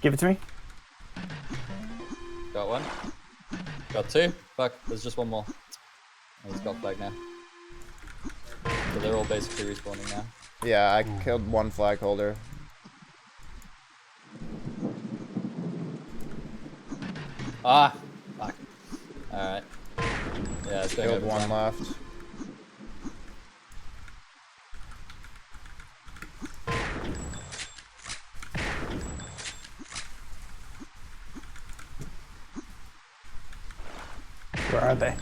Give it to me. Got one. Got two. Fuck, there's just one more. Oh, he's got flag now. So they're all basically respawning now. Yeah, I killed one flag holder. Ah! Fuck. Alright. Yeah, it's going Killed over one time. left. Where are they?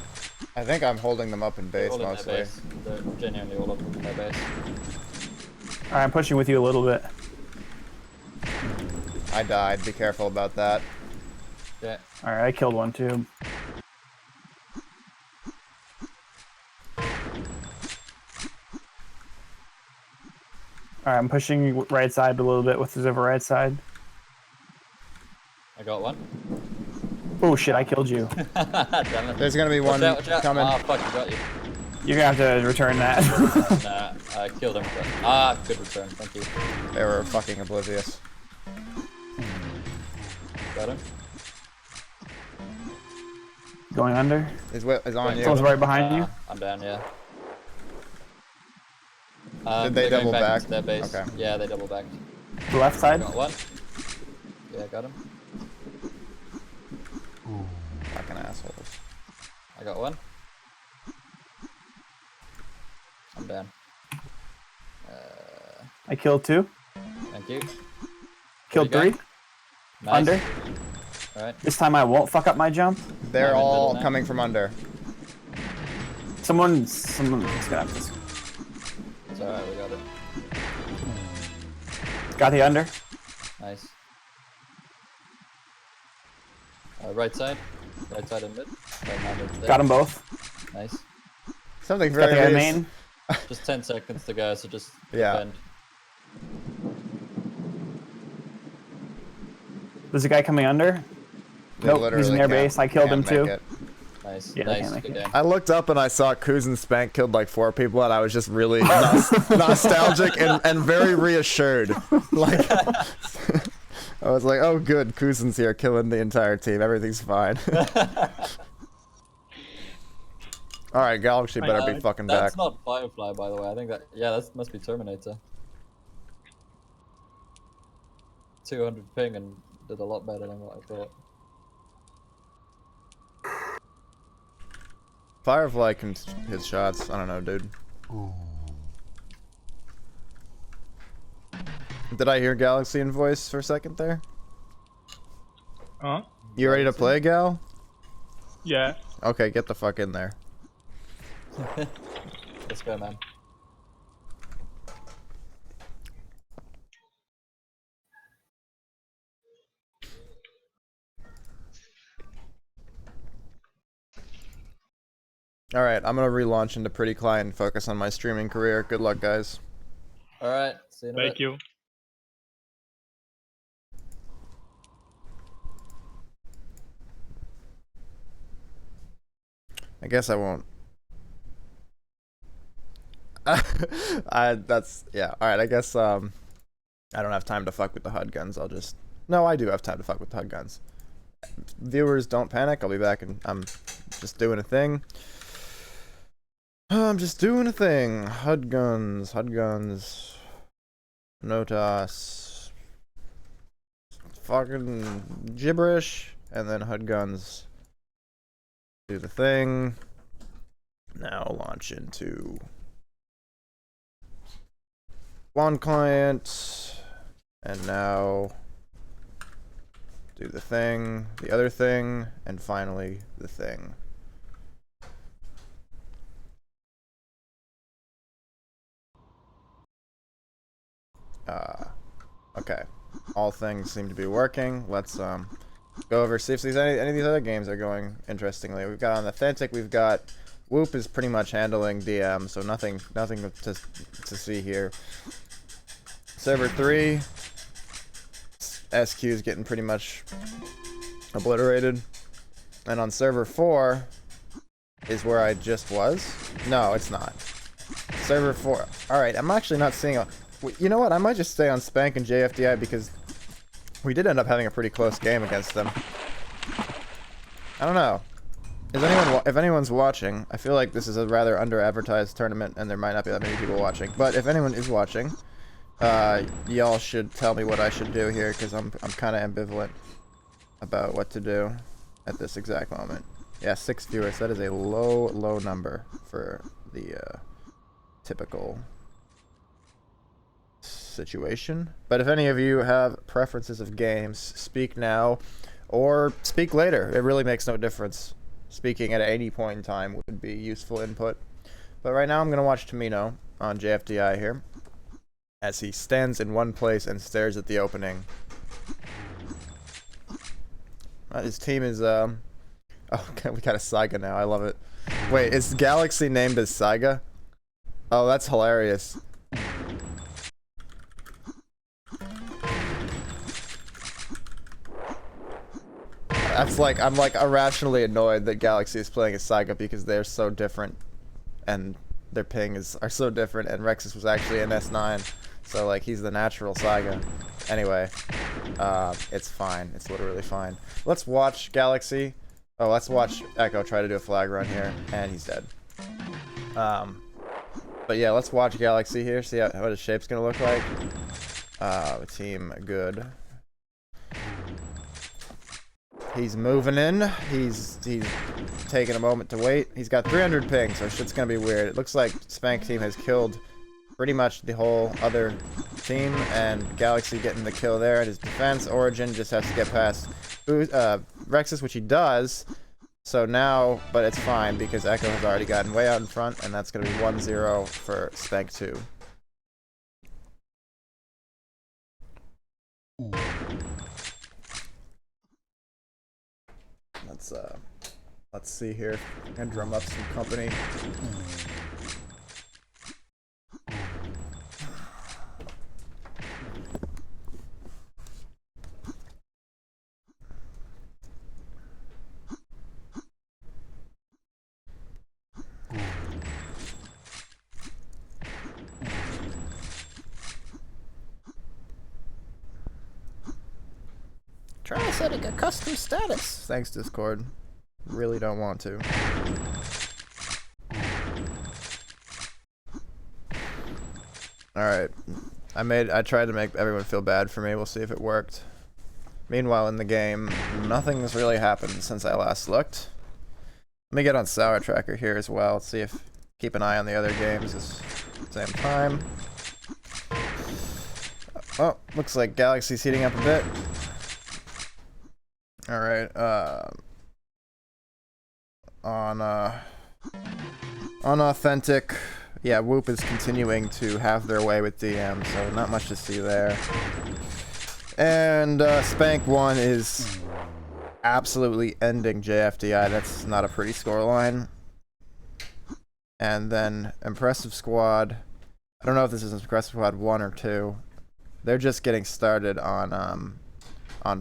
I think I'm holding them up in base All in their mostly. base. They're genuinely all up in their base. Alright, I'm pushing with you a little bit. I died. Be careful about that. Yeah. Alright, I killed one too. Alright, I'm pushing right side a little bit with the over right side. I got one. Oh shit, I killed you. Damn it. There's gonna be one Watch out. coming. Ah, fuck, you got you. You're gonna have to return that. Nah, I killed him. But... Ah, good return, thank you. They were fucking oblivious. Got him. Going under. Is on you. Someone's right behind you. I'm down, yeah. Did they they're going double back? into their base. Okay. Yeah, they double backed. The left side. Got one. Yeah, got him. Fucking assholes. I got one. I'm down. I killed two. Thank you. Killed Where you three. Nice. Under. Alright. This time I won't fuck up my jump. They're I'm in all middle now. coming from under. Someone's gonna have this. It's alright, we got it. Got the under. Nice. Right side. Right side and mid. Got them both. Nice. Something Got very the reass- main. Just 10 seconds to go, so just Yeah. defend. There's a guy coming under. They Nope, he's literally in their can't- base. I killed him can't make too. it. Nice. Yeah, they nice. can't make Good it. game. I looked up and I saw Kuz and Spank killed like 4 people, and I was just really nostalgic and very reassured. Like, I was like, oh good, Kuzin's here killing the entire team. Everything's fine. Alright, Galaxy better be fucking back. That's not Firefly, by the way. I think that... Yeah, that must be Terminator. 200 ping and did a lot better than what I thought. Firefly can hit shots. I don't know, dude. Did I hear Galaxian voice for a second there? Huh? You ready to play, Gal? Yeah. Okay, get the fuck in there. Let's go, man. Alright, I'm gonna relaunch into Pretty Client and focus on my streaming career. Good luck, guys. Alright, see you in a bit. Thank you. I guess I won't. That's yeah. All right. I guess I don't have time to fuck with the HUD guns. I'll just no. I do have time to fuck with the HUD guns. Viewers, don't panic. I'll be back, and I'm just doing a thing. I'm just doing a thing. HUD guns. HUD guns. Notas. Fucking gibberish, and then HUD guns. Do the thing. Now launch into one client, and now do the thing, the other thing, and finally the thing. Okay. All things seem to be working. Let's go over, see if these any of these other games are going interestingly. We've got on Authentic, we've got Whoop is pretty much handling DM, so nothing to see here. Server 3, SQ is getting pretty much obliterated. And on server 4 is where I just was. No, it's not. Server 4. Alright, I'm actually not seeing a... You know what? I might just stay on Spank and JFDI because We did end up having a pretty close game against them. I don't know. If anyone's watching, I feel like this is a rather under-advertised tournament, and there might not be that many people watching. But if anyone is watching, y'all should tell me what I should do here, because I'm kind of ambivalent about what to do at this exact moment. Yeah, 6 viewers. That is a low number for the typical situation. But if any of you have preferences of games, speak now or speak later. It really makes no difference. Speaking at any point in time would be useful input. But right now I'm going to watch Tamino on JFDI here as he stands in one place and stares at the opening. His team is oh, we got a Saiga now. I love it. Wait, is Galaxy named as Saiga? Oh, that's hilarious. I'm like irrationally annoyed that Galaxy is playing as Saiga because they're so different, and their ping are so different. And Rexus was actually an S9, so like he's the natural Saiga. Anyway, it's fine. It's literally fine. Let's watch Galaxy. Oh, let's watch Echo try to do a flag run here, and he's dead. But yeah, let's watch Galaxy here. See what his shape's gonna look like. Team good. He's moving in. He's taking a moment to wait. He's got 300 ping, so shit's gonna be weird. It looks like Spank team has killed pretty much the whole other team, and Galaxy getting the kill there at his defense. Origin just has to get past Rexus, which he does. So now, but it's fine because Echo has already gotten way out in front, and that's gonna be 1-0 for Spank 2. Let's see here and drum up some company. Try setting a custom status. Thanks, Discord. Really don't want to. Alright. I tried to make everyone feel bad for me. We'll see if it worked. Meanwhile, in the game, nothing's really happened since I last looked. Let me get on Sour Tracker here as well. See if keep an eye on the other games at the same time. Oh, looks like Galaxy's heating up a bit. Alright, on Authentic, yeah, Whoop is continuing to have their way with DM, so not much to see there. And Spank 1 is absolutely ending JFDI. That's not a pretty scoreline. And then Impressive Squad, I don't know if this is Impressive Squad 1 or 2. They're just getting started on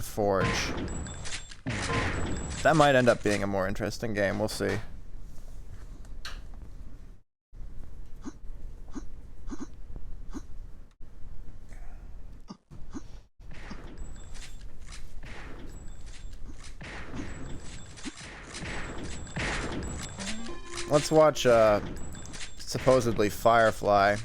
Forge. That might end up being a more interesting game. We'll see. Let's watch supposedly Firefly.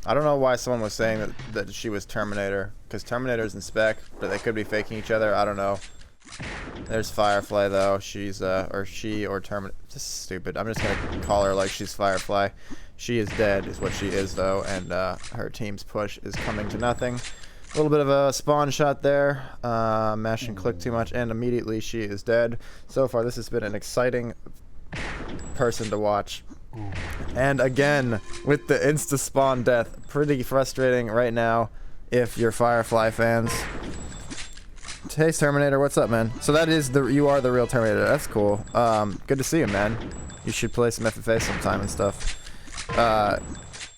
I don't know why someone was saying that she was Terminator, because Terminator's in spec, but they could be faking each other. I don't know. There's Firefly though. She's or Terminator. This is stupid. I'm just gonna call her like she's Firefly. She is dead, is what she is though, and her team's push is coming to nothing. A little bit of a spawn shot there. Mash and click too much, and immediately she is dead. So far, this has been an exciting person to watch. And again, with the insta spawn death, pretty frustrating right now if you're Firefly fans. Hey Terminator, what's up, man? So that is you are the real Terminator. That's cool. Good to see you, man. You should play some FFA sometime and stuff.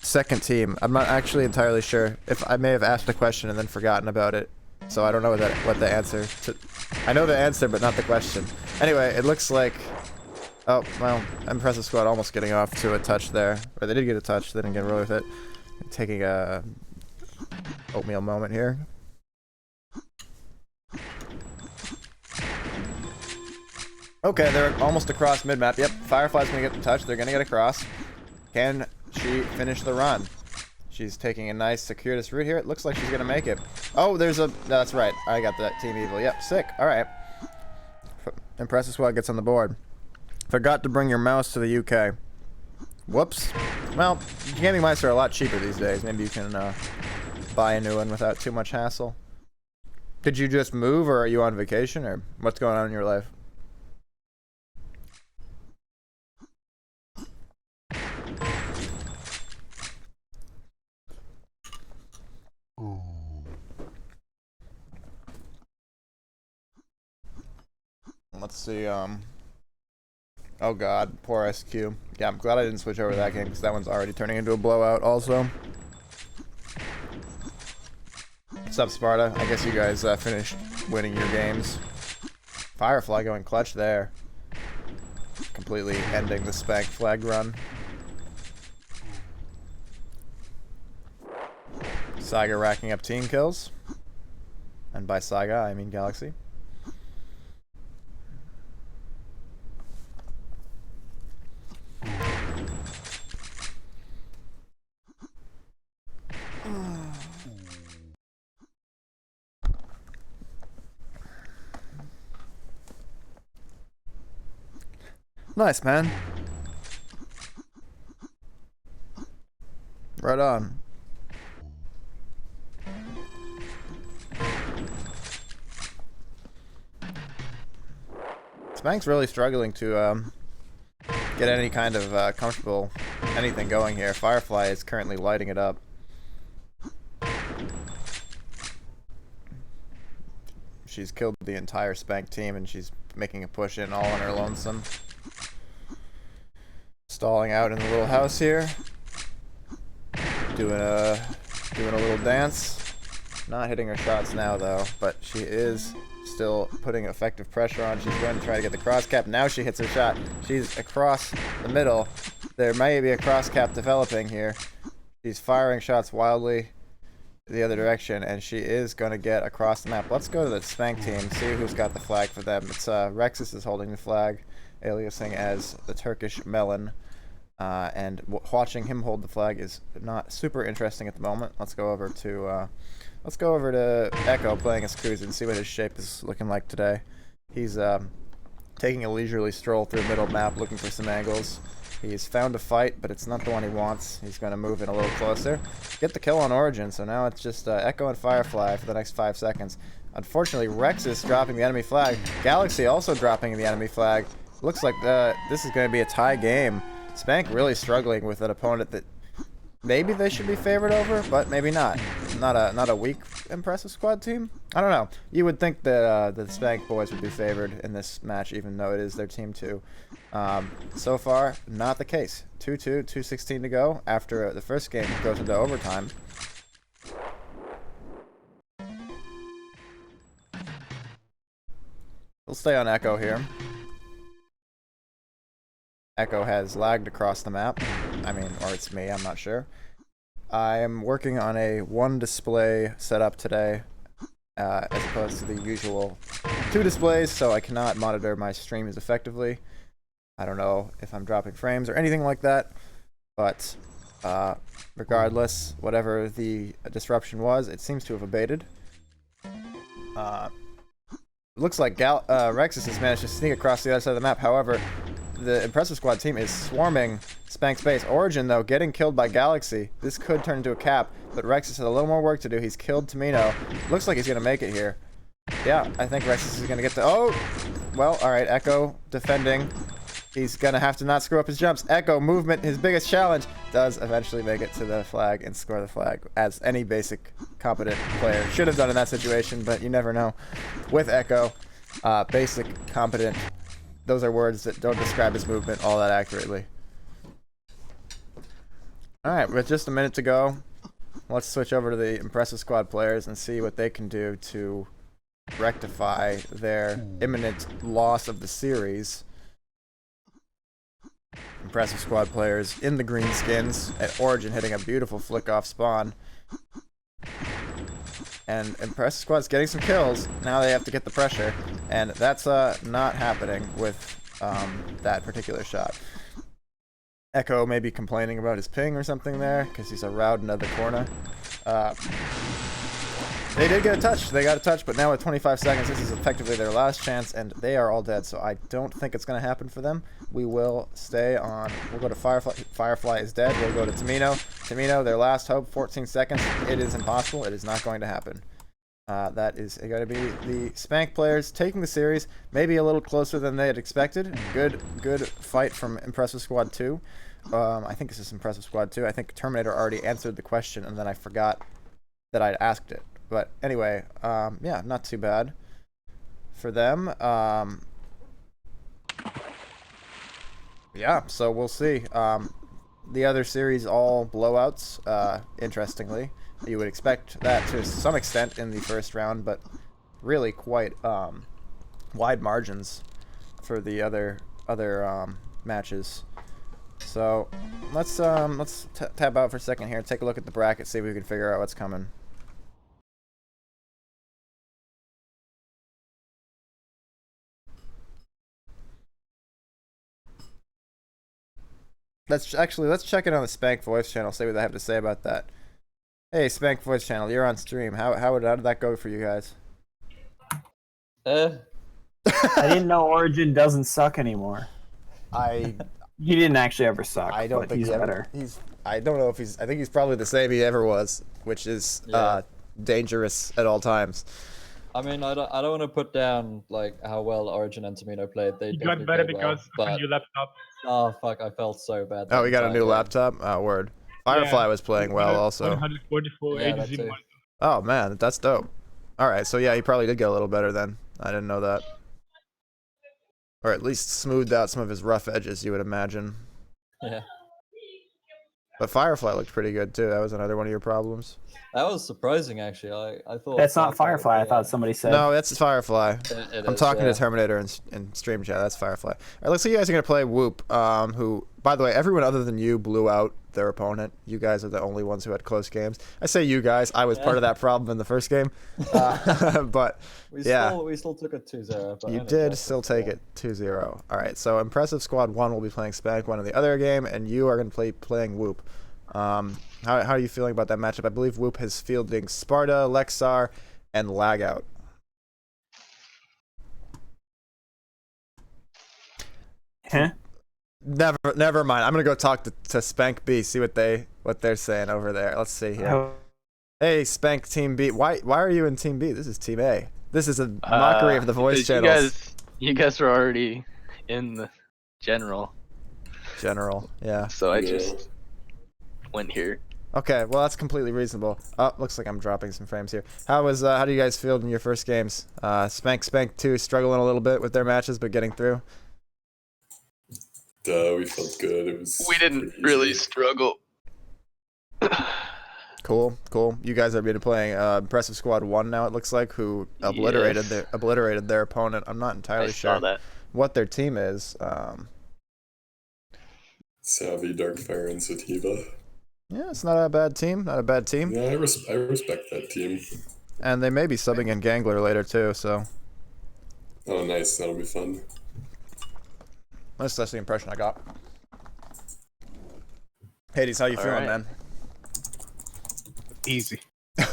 Second team. I'm not actually entirely sure if I may have asked a question and then forgotten about it. So I don't know what the answer to. I know the answer, but not the question. Anyway, it looks like. Oh well, Impressive Squad almost getting off to a touch there, or they did get a touch. They didn't get away with it. Taking a oatmeal moment here. Okay, they're almost across mid-map. Yep, Firefly's gonna get the touch. They're gonna get across. Can she finish the run? She's taking a nice circuitous route here. It looks like she's gonna make it. Oh, there's a... That's right. I got that Team Evil. Yep, sick. All right. Impressive Squad gets on the board. Forgot to bring your mouse to the UK. Whoops. Well, gaming mice are a lot cheaper these days. Maybe you can buy a new one without too much hassle. Did you just move, or are you on vacation, or what's going on in your life? Let's see, oh god, poor SQ. Yeah, I'm glad I didn't switch over to that game, because that one's already turning into a blowout also. What's up, Sparta? I guess you guys finished winning your games. Firefly going clutch there. Completely ending the Spank flag run. Saiga racking up team kills. And by Saiga, I mean Galaxy. Nice, man. Right on. Spank's really struggling to get any kind of comfortable anything going here. Firefly is currently lighting it up. She's killed the entire Spank team, and she's making a push in all on her lonesome. Stalling out in the little house here. Doing a little dance. Not hitting her shots now though, but she is still putting effective pressure on. She's going to try to get the cross cap. Now she hits her shot. She's across the middle. There may be a cross cap developing here. She's firing shots wildly the other direction, and she is going to get across the map. Let's go to the Spank team, see who's got the flag for them. It's Rexus is holding the flag, aliasing as the Turkish Melon. And watching him hold the flag is not super interesting at the moment. Let's go over to Echo playing as Kuz and see what his shape is looking like today. He's taking a leisurely stroll through middle map, looking for some angles. He's found a fight, but it's not the one he wants. He's going to move in a little closer. Get the kill on Origin, so now it's just Echo and Firefly for the next 5 seconds. Unfortunately, Rexus dropping the enemy flag. Galaxy also dropping the enemy flag. Looks like this is going to be a tie game. Spank really struggling with an opponent that maybe they should be favored over, but maybe not. Not a weak Impressive Squad team. I don't know. You would think that the Spank boys would be favored in this match, even though it is their team too. So far, not the case. 2-2, 2:16 to go after the first game goes into overtime. We'll stay on Echo here. Echo has lagged across the map. I mean, or it's me, I'm not sure. I am working on a 1 display setup today, as opposed to the usual 2 displays, so I cannot monitor my streams effectively. I don't know if I'm dropping frames or anything like that, but regardless, whatever the disruption was, it seems to have abated. Looks like Rexus has managed to sneak across the other side of the map. However, the Impressive Squad team is swarming Spank's base. Origin, though, getting killed by Galaxy. This could turn into a cap, but Rexus has a little more work to do. He's killed Tamino. Looks like he's going to make it here. Yeah, I think Rexus is going to get the... Oh! Well, alright, Echo defending. He's going to have to not screw up his jumps. Echo, movement, his biggest challenge, does eventually make it to the flag and score the flag, as any basic, competent player should have done in that situation, but you never know. With Echo, basic, competent... Those are words that don't describe his movement all that accurately. Alright, with just a minute to go, let's switch over to the Impressive Squad players and see what they can do to rectify their imminent loss of the series. Impressive Squad players in the green skins at Origin hitting a beautiful flick off spawn. And Impressive Squad's getting some kills. Now they have to get the pressure. And that's not happening with that particular shot. Echo may be complaining about his ping or something there, because he's around another corner. They did get a touch. They got a touch, but now with 25 seconds, this is effectively their last chance, and they are all dead, so I don't think it's going to happen for them. We will stay on. We'll go to Firefly. Firefly is dead. We'll go to Tamino. Tamino, their last hope, 14 seconds. It is impossible. It is not going to happen. That is going to be the Spank players taking the series, maybe a little closer than they had expected. Good fight from Impressive Squad 2. I think this is Impressive Squad 2. I think Terminator already answered the question, and then I forgot that I'd asked it. But anyway, yeah, not too bad for them. Yeah, so we'll see. The other series, all blowouts, interestingly. You would expect that to some extent in the first round, but really quite wide margins for the other matches. So let's tab out for a second here, take a look at the bracket, see if we can figure out what's coming. Let's check it on the Spank voice channel, see what they have to say about that. Hey, Spank voice channel, you're on stream. How did that go for you guys? I didn't know Origin doesn't suck anymore. He didn't actually ever suck. I don't but think he's he ever, better. I don't know if he's. I think he's probably the same he ever was, which is dangerous at all times. I mean, I don't want to put down like how well Origin and Tamino played. They It got definitely better played because well, of a but new laptop. oh fuck, I felt so bad. Oh, we got a entire new game. laptop. Oh, word. Firefly was playing well also. 144 Yeah, that ADZ too. monitor. Oh man, that's dope. All right, so yeah, he probably did get a little better then. I didn't know that. Or at least smoothed out some of his rough edges, you would imagine. Yeah, But Firefly looked pretty good too. That was another one of your problems. that was surprising actually. I thought That's not Firefly would Firefly. I be, thought somebody said. No, that's Firefly. it I'm is, talking yeah. to Terminator in stream chat. That's Firefly. All right, looks like you guys are gonna play Whoop. Who, by the way, everyone other than you blew out their opponent. You guys are the only ones who had close games. I say you guys. I was part of that problem in the first game. But We yeah. we still took it 2-0. But You only did just, still take yeah. it 2-0. All right, so Impressive Squad 1 will be playing Spank 1 in the other game, and you are going to playing Whoop. How are you feeling about that matchup? I believe Whoop is fielding Sparta, Lexar, and Lagout. Huh? Never mind. I'm gonna go talk to Spank B, see what they're saying over there. Let's see here. Oh, Hey, Spank Team B. Why are you in Team B? This is Team A. This is a mockery of the voice channels. You guys were already in the general, General, yeah. so I just went here. Okay, well that's completely reasonable. Oh, looks like I'm dropping some frames here. How do you guys feel in your first games? Spank 2 struggling a little bit with their matches, but getting through. We felt good. It was. We didn't pretty really easy. struggle. Cool. You guys are playing Impressive Squad 1 now. It looks like, who obliterated their opponent. I'm not I entirely saw sure that. what their team is. Savvy, Darkfire, and Sativa. Yeah, it's not a bad team. Not a bad team. Yeah, I respect that team. And they may be subbing in Gangler later too. So Oh, nice. That'll be fun. that's the impression I got. Hades, how you feeling, right. man? Easy.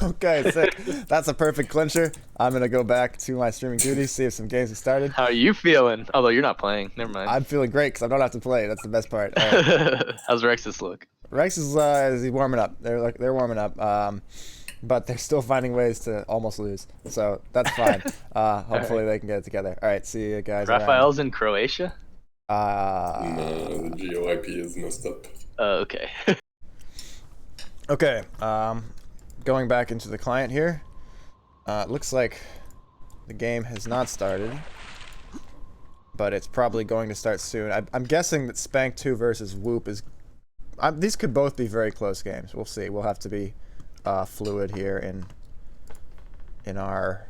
Okay, sick. That's a perfect clincher. I'm gonna go back to my streaming duties, see if some games have started. How are you feeling? Although you're not playing. Never mind. I'm feeling great because I don't have to play. That's the best part. All right. How's Rexus look? Rex is he's warming up. They're warming up. But they're still finding ways to almost lose. So that's fine. Hopefully they can get it together. All right, see you guys. Raphael's in Croatia? No, the GeoIP is messed up. Okay. Okay. Going back into the client here. It looks like the game has not started, but it's probably going to start soon. I'm guessing that Spank 2 versus Whoop is. These could both be very close games. We'll see. We'll have to be fluid here in our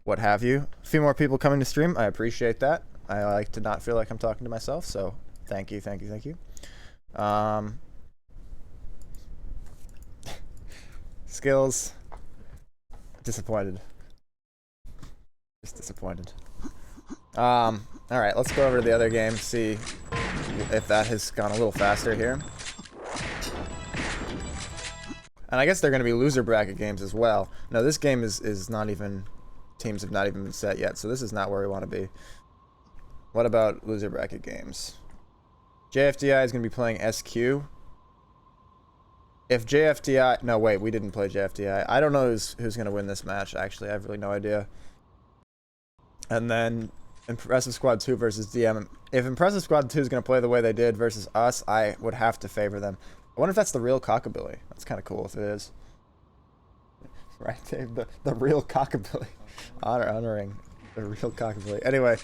what have you. A few more people coming to stream. I appreciate that. I like to not feel like I'm talking to myself, so thank you. Skills. Disappointed. Just disappointed. All right, let's go over to the other game, see if that has gone a little faster here. And I guess they're going to be loser bracket games as well. No, this game is not even, teams have not even been set yet, so this is not where we want to be. What about loser bracket games? JFDI is going to be playing SQ. If JFDI, no wait, we didn't play JFDI. I don't know who's going to win this match, actually. I have really no idea. And then Impressive Squad 2 versus DM. If Impressive Squad 2 is going to play the way they did versus us, I would have to favor them. I wonder if that's the real cockabilly. That's kind of cool if it is. Right, Dave? The real cockabilly. Honoring the real cockabilly. Anyway,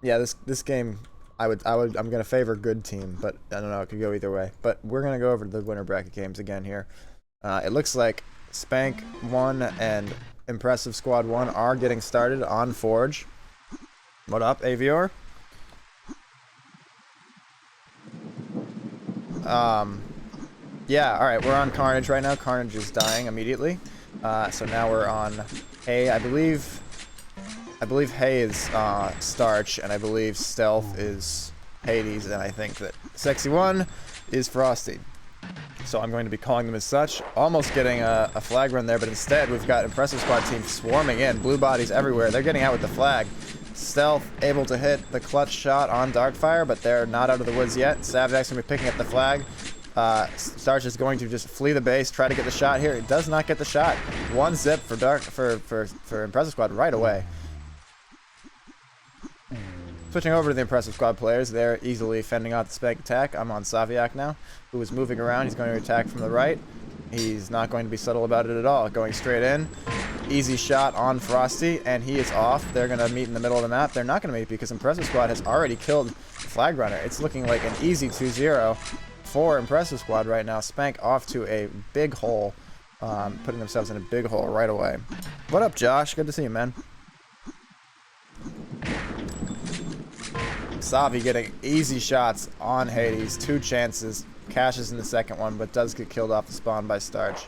yeah, this game, I'm gonna favor good team, but I don't know, it could go either way. But we're gonna go over to the winner bracket games again here. It looks like Spank 1 and Impressive Squad 1 are getting started on Forge. What up, Avior? Yeah, alright, we're on Carnage right now. Carnage is dying immediately. So now we're on Hay. I believe Hay is Starch, and I believe Stealth is Hades, and I think that Sexy 1 is Frosty. So I'm going to be calling them as such. Almost getting a flag run there, but instead we've got Impressive Squad team swarming in. Blue bodies everywhere. They're getting out with the flag. Stealth able to hit the clutch shot on Darkfire, but they're not out of the woods yet. Savjak's going to be picking up the flag. Starch is going to just flee the base, try to get the shot here. It does not get the shot. One zip for Impressive Squad right away. Switching over to the Impressive Squad players, they're easily fending off the Spank attack. I'm on Savjak now, who is moving around. He's going to attack from the right. He's not going to be subtle about it at all. Going straight in. Easy shot on Frosty, and he is off. They're going to meet in the middle of the map. They're not going to meet because Impressive Squad has already killed the Flag Runner. It's looking like an easy 2-0 for Impressive Squad right now. Spank off to a big hole, putting themselves in a big hole right away. What up, Josh? Good to see you, man. Savi getting easy shots on Hades. 2 chances. Cashes in the second one, but does get killed off the spawn by Starch.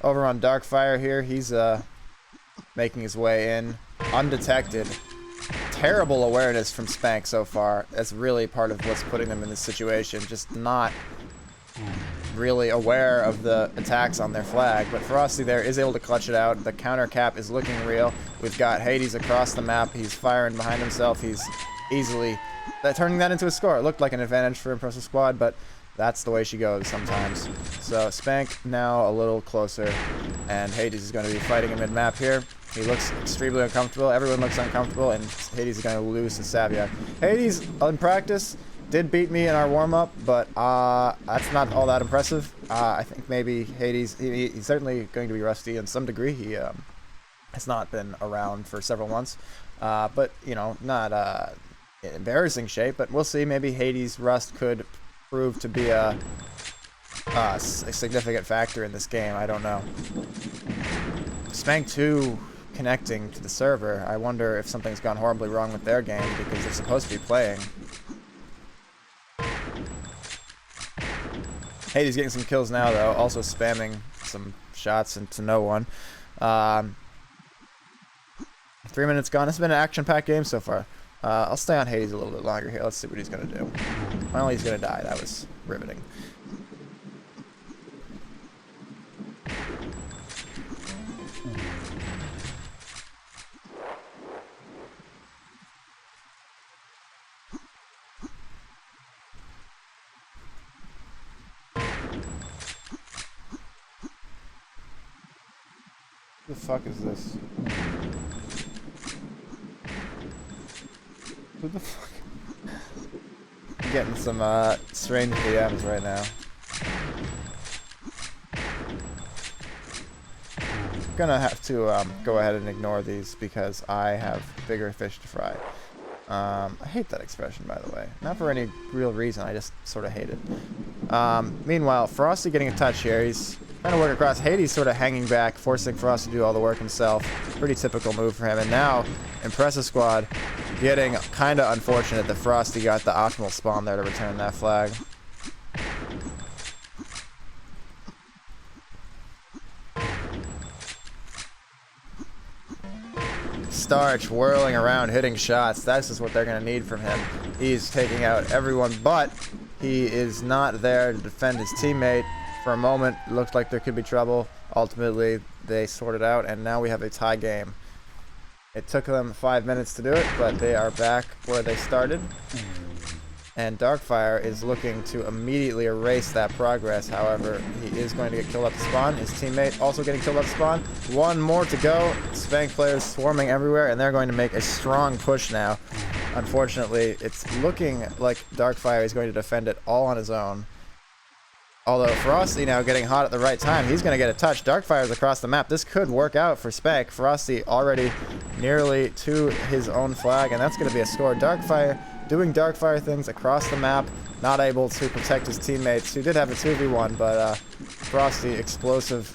Over on Darkfire here, he's making his way in. Undetected. Terrible awareness from Spank so far. That's really part of what's putting them in this situation. Just not really aware of the attacks on their flag. But Frosty there is able to clutch it out. The counter cap is looking real. We've got Hades across the map. He's firing behind himself. He's easily turning that into a score. It looked like an advantage for Impressive Squad, but that's the way she goes sometimes. So Spank now a little closer, and Hades is going to be fighting him mid-map here. He looks extremely uncomfortable. Everyone looks uncomfortable, and Hades is going to lose to Savjak. Hades, in practice, did beat me in our warm-up, but that's not all that impressive. I think maybe Hades, he's certainly going to be rusty in some degree. He has not been around for several months, but, you know, not in embarrassing shape, but we'll see. Maybe Hades' rust could prove to be a significant factor in this game. I don't know. Spank 2 connecting to the server. I wonder if something's gone horribly wrong with their game because they're supposed to be playing. Hades getting some kills now, though. Also spamming some shots into no one. 3 minutes gone. It's been an action-packed game so far. I'll stay on Hades a little bit longer here. Let's see what he's going to do. Well, he's going to die. That was riveting. Who the fuck is this? Who the fuck? I'm getting some strange DMs right now. I'm gonna have to go ahead and ignore these because I have bigger fish to fry. I hate that expression, by the way. Not for any real reason, I just sort of hate it. Meanwhile, Frosty getting a touch here. He's trying to work across. Hades sort of hanging back, forcing Frosty to do all the work himself. Pretty typical move for him. And now, Impressive Squad getting kind of unfortunate that Frosty got the optimal spawn there to return that flag. Starch whirling around, hitting shots. That's just what they're going to need from him. He's taking out everyone, but he is not there to defend his teammate. For a moment, it looked like there could be trouble. Ultimately, they sorted out, and now we have a tie game. It took them 5 minutes to do it, but they are back where they started. And Darkfire is looking to immediately erase that progress. However, he is going to get killed up the spawn. His teammate also getting killed up the spawn. One more to go. Spank players swarming everywhere, and they're going to make a strong push now. Unfortunately, it's looking like Darkfire is going to defend it all on his own. Although Frosty now getting hot at the right time, he's going to get a touch. Darkfire's across the map. This could work out for Spank. Frosty already nearly to his own flag, and that's going to be a score. Darkfire doing Darkfire things across the map, not able to protect his teammates, who did have a 2v1, but Frosty explosive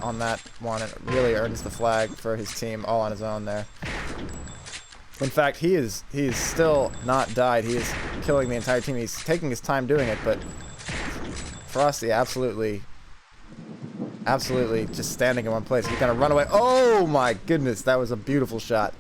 on that one. It really earns the flag for his team all on his own there. In fact, he's still not died. He is killing the entire team. He's taking his time doing it, but Frosty absolutely just standing in one place. He's gonna run away. Oh my goodness, that was a beautiful shot.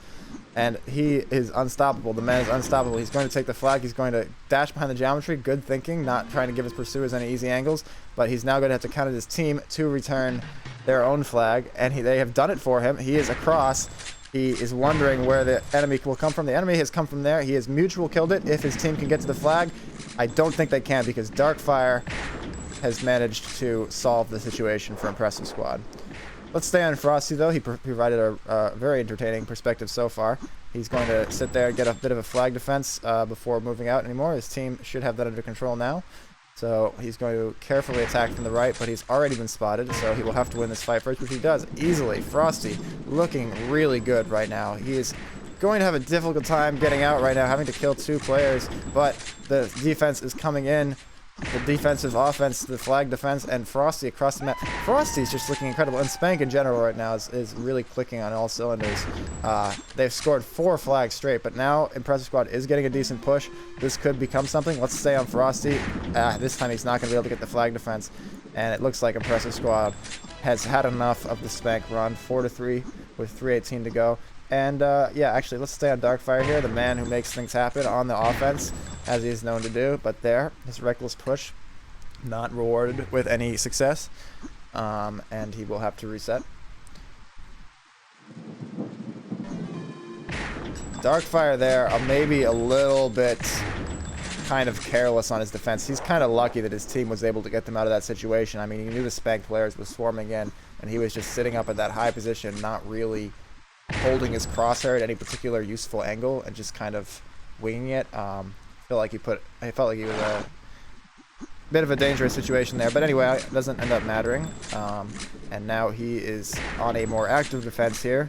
And he is unstoppable. The man is unstoppable. He's going to take the flag. He's going to dash behind the geometry. Good thinking, not trying to give his pursuers any easy angles. But he's now going to have to count his team to return their own flag. And they have done it for him. He is across. He is wondering where the enemy will come from. The enemy has come from there. He has mutual killed it. If his team can get to the flag, I don't think they can, because Darkfire has managed to solve the situation for Impressive Squad. Let's stay on Frosty, though. He provided a very entertaining perspective so far. He's going to sit there and get a bit of a flag defense before moving out anymore. His team should have that under control now. So he's going to carefully attack from the right, but he's already been spotted, so he will have to win this fight first, which he does easily. Frosty looking really good right now. He is going to have a difficult time getting out right now, having to kill 2 players, but the defense is coming in. The defensive offense, the flag defense, and Frosty across the map. Frosty's just looking incredible, and Spank in general right now is really clicking on all cylinders. They've scored 4 flags straight, but now Impressive Squad is getting a decent push. This could become something. Let's stay on Frosty. This time he's not going to be able to get the flag defense, and it looks like Impressive Squad has had enough of the Spank run. 4-3 with 3:18 to go. And yeah, actually, let's stay on Darkfire here, the man who makes things happen on the offense, as he is known to do. But there, his reckless push, not rewarded with any success, and he will have to reset. Darkfire there, maybe a little bit kind of careless on his defense. He's kind of lucky that his team was able to get them out of that situation. I mean, he knew the Spank players was swarming in, and he was just sitting up at that high position, not really holding his crosshair at any particular useful angle, and just kind of winging it. I felt like he was a bit of a dangerous situation there, but anyway, it doesn't end up mattering. And now he is on a more active defense here,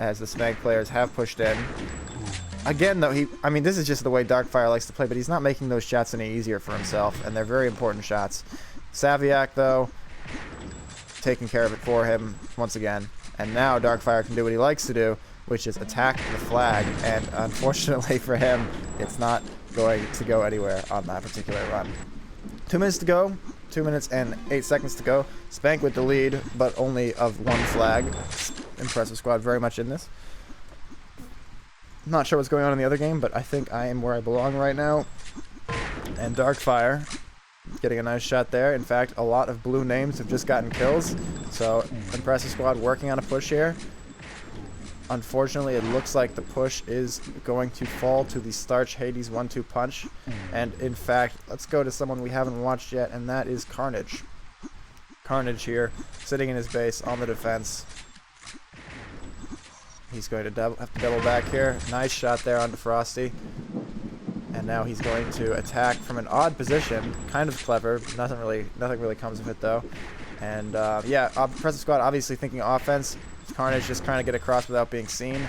as the Spank players have pushed in. Again, though, I mean, this is just the way Darkfire likes to play, but he's not making those shots any easier for himself, and they're very important shots. Saviak, though, taking care of it for him once again. And now Darkfire can do what he likes to do, which is attack the flag. And unfortunately for him, it's not going to go anywhere on that particular run. 2 minutes to go. 2 minutes and 8 seconds to go. Spank with the lead, but only of 1 flag. Impressive Squad very much in this. Not sure what's going on in the other game, but I think I am where I belong right now. And Darkfire getting a nice shot there. In fact, a lot of blue names have just gotten kills. So, Impressive Squad working on a push here. Unfortunately, it looks like the push is going to fall to the Starch Hades 1-2 punch. And in fact, let's go to someone we haven't watched yet, and that is Carnage. Carnage here, sitting in his base on the defense. He's going to have to double back here. Nice shot there onto Frosty. And now he's going to attack from an odd position. Kind of clever. Nothing really comes of it, though. And yeah, Impressive Squad obviously thinking offense. Carnage just trying to get across without being seen.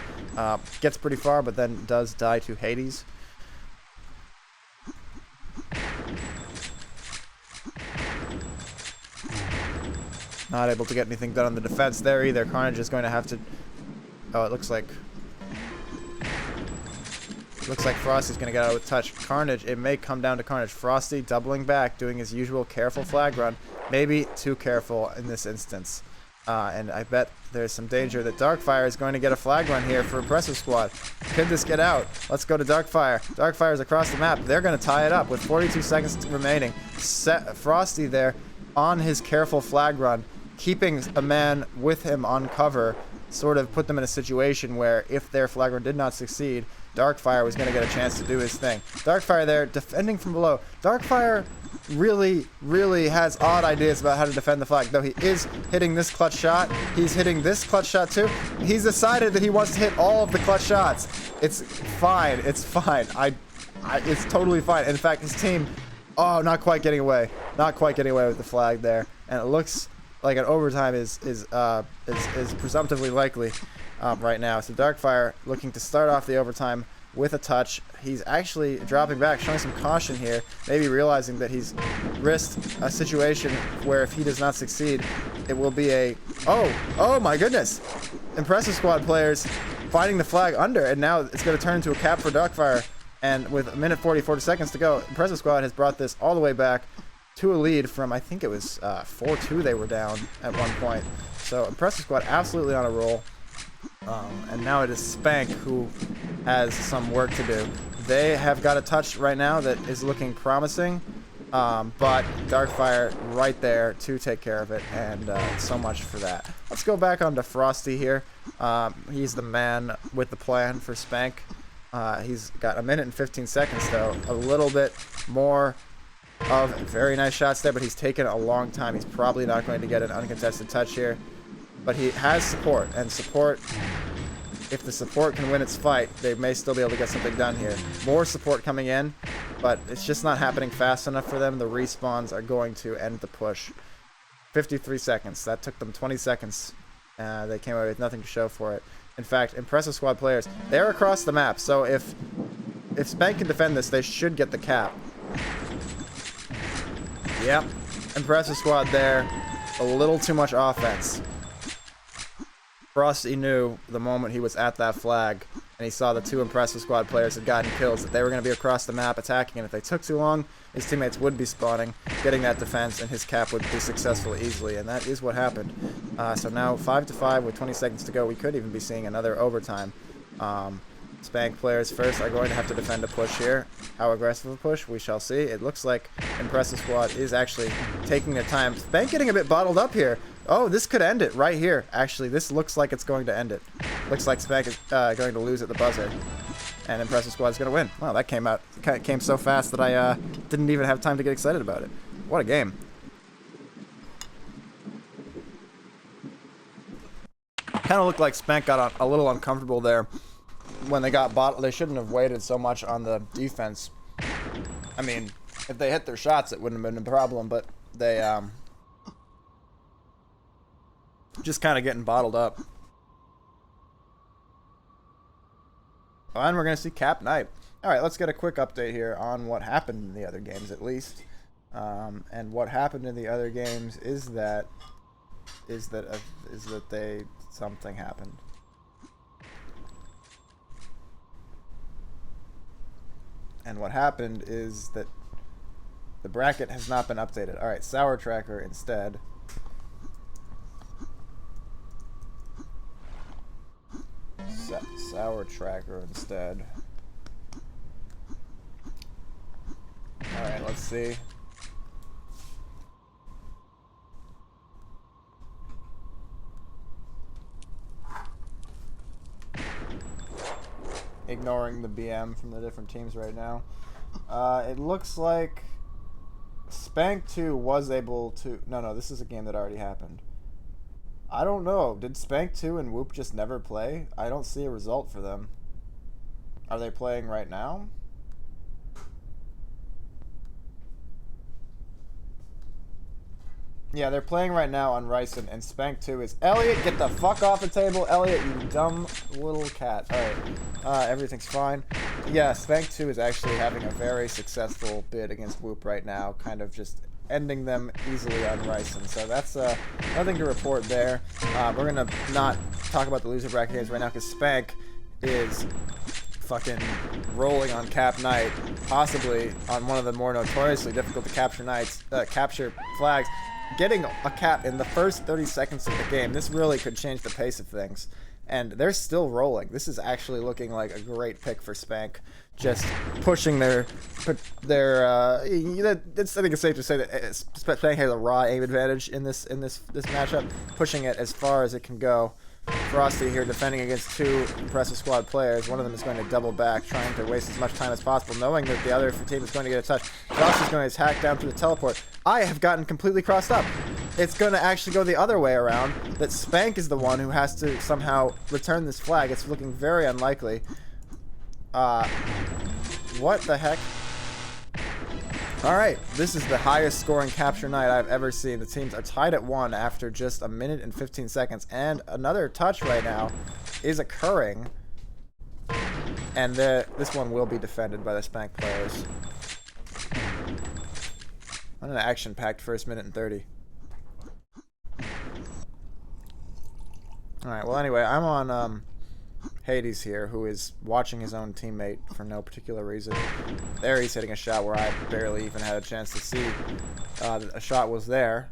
Gets pretty far, but then does die to Hades. Not able to get anything done on the defense there either. Carnage is going to have to... Oh, it looks like Frosty's going to get out with touch. Carnage, it may come down to Carnage. Frosty doubling back, doing his usual careful flag run. Maybe too careful in this instance. And I bet there's some danger that Darkfire is going to get a flag run here for Impressive Squad. Could this get out? Let's go to Darkfire. Darkfire's across the map. They're going to tie it up with 42 seconds remaining. Frosty there on his careful flag run, keeping a man with him on cover, sort of put them in a situation where if their flag run did not succeed, Darkfire was going to get a chance to do his thing. Darkfire there, defending from below. Darkfire really has odd ideas about how to defend the flag, though he is hitting this clutch shot. He's hitting this clutch shot too. He's decided that he wants to hit all of the clutch shots. It's fine. It's fine. It's totally fine. In fact, his team, not quite getting away. Not quite getting away with the flag there. And it looks like an overtime is presumptively likely right now. So Darkfire looking to start off the overtime with a touch. He's actually dropping back, showing some caution here, maybe realizing that he's risked a situation where if he does not succeed, it will be a, oh my goodness. Impressive Squad players finding the flag under, and now it's going to turn into a cap for Darkfire. And with 1:40 seconds to go, Impressive Squad has brought this all the way back to a lead from, I think it was 4-2 they were down at one point. So Impressive Squad absolutely on a roll. And now it is Spank who has some work to do. They have got a touch right now that is looking promising, but Darkfire right there to take care of it, and so much for that. Let's go back onto Frosty here. He's the man with the plan for Spank. He's got 1:15 seconds though, a little bit more of very nice shots there, but he's taken a long time. He's probably not going to get an uncontested touch here. But he has support, and support, if the support can win its fight, they may still be able to get something done here. More support coming in, but it's just not happening fast enough for them. The respawns are going to end the push. 53 seconds. That took them 20 seconds. They came away with nothing to show for it. In fact, Impressive Squad players, they're across the map, so if Spank can defend this, they should get the cap. Yep. Impressive Squad there. A little too much offense. Frosty knew the moment he was at that flag and he saw the two Impressive Squad players had gotten kills that they were going to be across the map attacking, and if they took too long, his teammates would be spawning, getting that defense, and his cap would be successful easily, and that is what happened. So now 5-5 with 20 seconds to go. We could even be seeing another overtime. Spank players first are going to have to defend a push here. How aggressive a push, we shall see. It looks like Impressive Squad is actually taking their time. Spank getting a bit bottled up here. Oh, this could end it right here. Actually, this looks like it's going to end it. Looks like Spank is going to lose at the buzzer. And Impressive Squad is going to win. Wow, that came so fast that I didn't even have time to get excited about it. What a game. Kind of looked like Spank got a little uncomfortable there when they got bottled. They shouldn't have waited so much on the defense. I mean, if they hit their shots, it wouldn't have been a problem, but they just kind of getting bottled up. And we're going to see Cap Night. All right, let's get a quick update here on what happened in the other games, at least. And what happened in the other games is that something happened. And what happened is that the bracket has not been updated. All right, Sour Tracker instead. Sour Tracker instead. All right, let's see. Ignoring the BM from the different teams right now. It looks like Spank 2 was able to... No, this is a game that already happened. I don't know. Did Spank 2 and Whoop just never play? I don't see a result for them. Are they playing right now? Yeah, they're playing right now on Ryson, and Spank 2 is... Elliot, get the fuck off the table! Elliot, you dumb little cat. Alright, everything's fine. Yeah, Spank 2 is actually having a very successful bid against Whoop right now, kind of just ending them easily on Ryson. So that's nothing to report there. We're going to not talk about the loser bracket games right now, because Spank is fucking rolling on Cap Night, possibly on one of the more notoriously difficult to capture nights, capture flags. getting a cap in the first 30 seconds of the game. This really could change the pace of things. And they're still rolling. This is actually looking like a great pick for Spank. Just pushing I think it's safe to say that Spank has a raw aim advantage in this matchup, pushing it as far as it can go. Frosty here defending against two impressive squad players. One of them is going to double back, trying to waste as much time as possible, knowing that the other team is going to get a touch. Frosty's going to attack down through the teleport. I have gotten completely crossed up. It's going to actually go the other way around, that Spank is the one who has to somehow return this flag. It's looking very unlikely. What the heck? Alright, this is the highest scoring capture night I've ever seen. The teams are tied at 1 after just a minute and 15 seconds. And another touch right now is occurring. And this one will be defended by the Spank players. What an action-packed first minute and 30. Alright, well anyway, I'm on Hades here, who is watching his own teammate for no particular reason. There he's hitting a shot where I barely even had a chance to see a shot was there.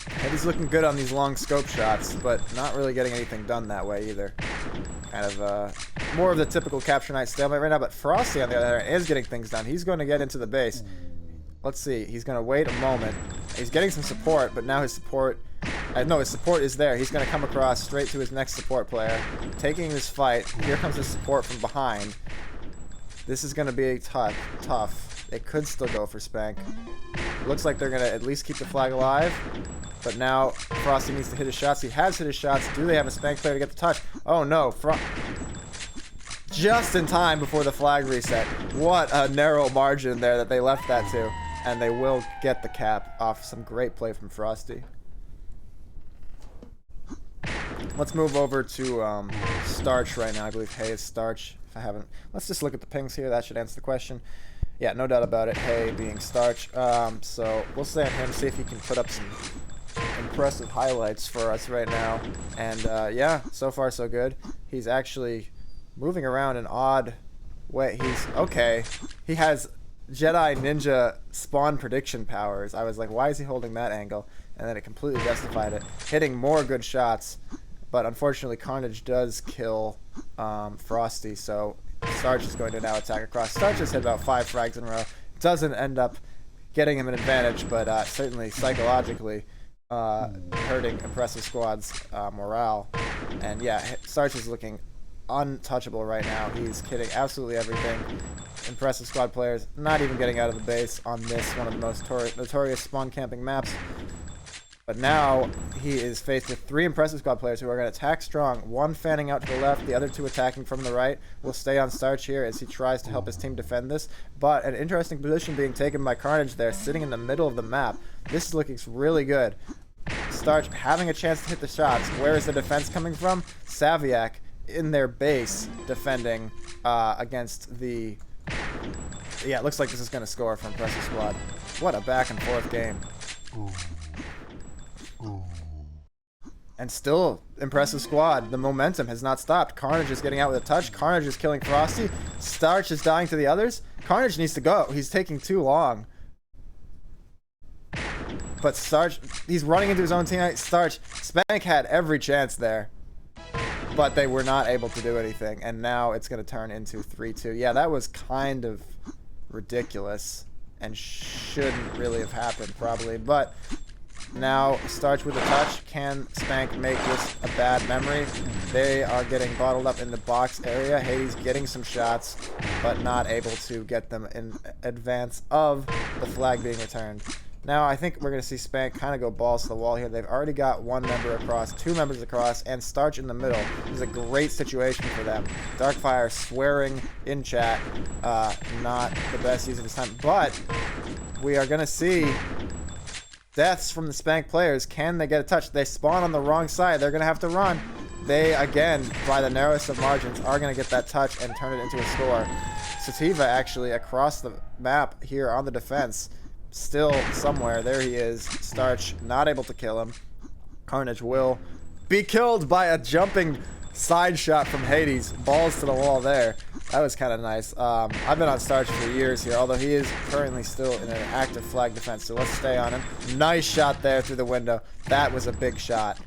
Hades looking good on these long scope shots, but not really getting anything done that way either. Kind of more of the typical capture night stalemate right now, but Frosty on the other hand is getting things done. He's going to get into the base. Let's see, he's going to wait a moment. He's getting some support, but now his support, no, his support is there. He's going to come across straight to his next support player, taking this fight. Here comes his support from behind. This is going to be tough. It could still go for Spank. Looks like they're going to at least keep the flag alive. But now Frosty needs to hit his shots. He has hit his shots. Do they have a Spank player to get the touch? Oh no, just in time before the flag reset. What a narrow margin there that they left that to. And they will get the cap off some great play from Frosty. Let's move over to Starch right now. I believe Hay is Starch. If I haven't, let's just look at the pings here. That should answer the question. Yeah, no doubt about it. Hay being Starch. So we'll stay on him, see if he can put up some impressive highlights for us right now. And yeah, so far so good. He's actually moving around an odd way. He's okay. He has Jedi Ninja spawn prediction powers. I was like, why is he holding that angle? And then it completely justified it. Hitting more good shots, but unfortunately Carnage does kill Frosty, so Starch is going to now attack across. Starch has hit about 5 frags in a row. Doesn't end up getting him an advantage, but certainly psychologically hurting Impressive Squad's morale. And yeah, Starch is looking untouchable right now. He's hitting absolutely everything. Impressive Squad players not even getting out of the base on this, one of the most notorious spawn camping maps. But now he is faced with 3 Impressive Squad players who are going to attack strong. One fanning out to the left, the other 2 attacking from the right. Will stay on Starch here as he tries to help his team defend this. But an interesting position being taken by Carnage there, sitting in the middle of the map. This is looking really good. Starch having a chance to hit the shots. Where is the defense coming from? Saviak in their base defending against the... Yeah, it looks like this is going to score for Impressive Squad. What a back and forth game. And still, Impressive Squad. The momentum has not stopped. Carnage is getting out with a touch. Carnage is killing Frosty. Starch is dying to the others. Carnage needs to go. He's taking too long. But Starch, he's running into his own teammate. Starch, Spank had every chance there. But they were not able to do anything. And now it's going to turn into 3-2. Yeah, that was kind of ridiculous. And shouldn't really have happened, probably. But... now, Starch with a touch. Can Spank make this a bad memory? They are getting bottled up in the box area. Hades getting some shots, but not able to get them in advance of the flag being returned. Now, I think we're going to see Spank kind of go balls to the wall here. They've already got 1 member across, 2 members across, and Starch in the middle. This is a great situation for them. Darkfire swearing in chat. Not the best use of his time, but we are going to see... deaths from the Spank players. Can they get a touch? They spawn on the wrong side. They're going to have to run. They, again, by the narrowest of margins, are going to get that touch and turn it into a score. Sativa actually across the map here on the defense. Still somewhere. There he is. Starch not able to kill him. Carnage will be killed by a jumping Side shot from Hades. Balls to the wall there. That was kind of nice. I've been on SauerLeauge for years here, although he is currently still in an active flag defense, so let's stay on him. Nice shot there through the window. That was a big shot.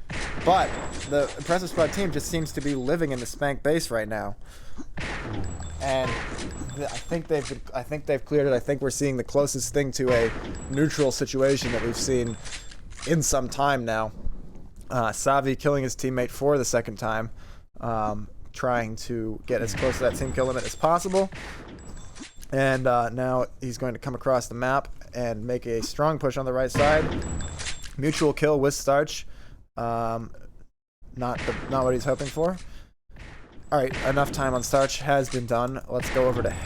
But the Impressive Squad team just seems to be living in the Spank base right now. And I think they've cleared it. I think we're seeing the closest thing to a neutral situation that we've seen in some time now. Savi killing his teammate for the second time, trying to get as close to that team kill limit as possible. And now he's going to come across the map and make a strong push on the right side. Mutual kill with SauerLeauge. Not what he's hoping for. All right, enough time on SauerLeauge has been done. Let's go over to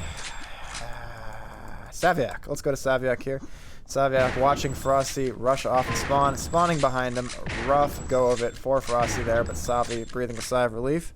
SauerLeauge. Let's go to SauerLeauge here. SauerLeauge watching Frosty rush off and spawn. Spawning behind him. Rough go of it for Frosty there, but Savi breathing a sigh of relief.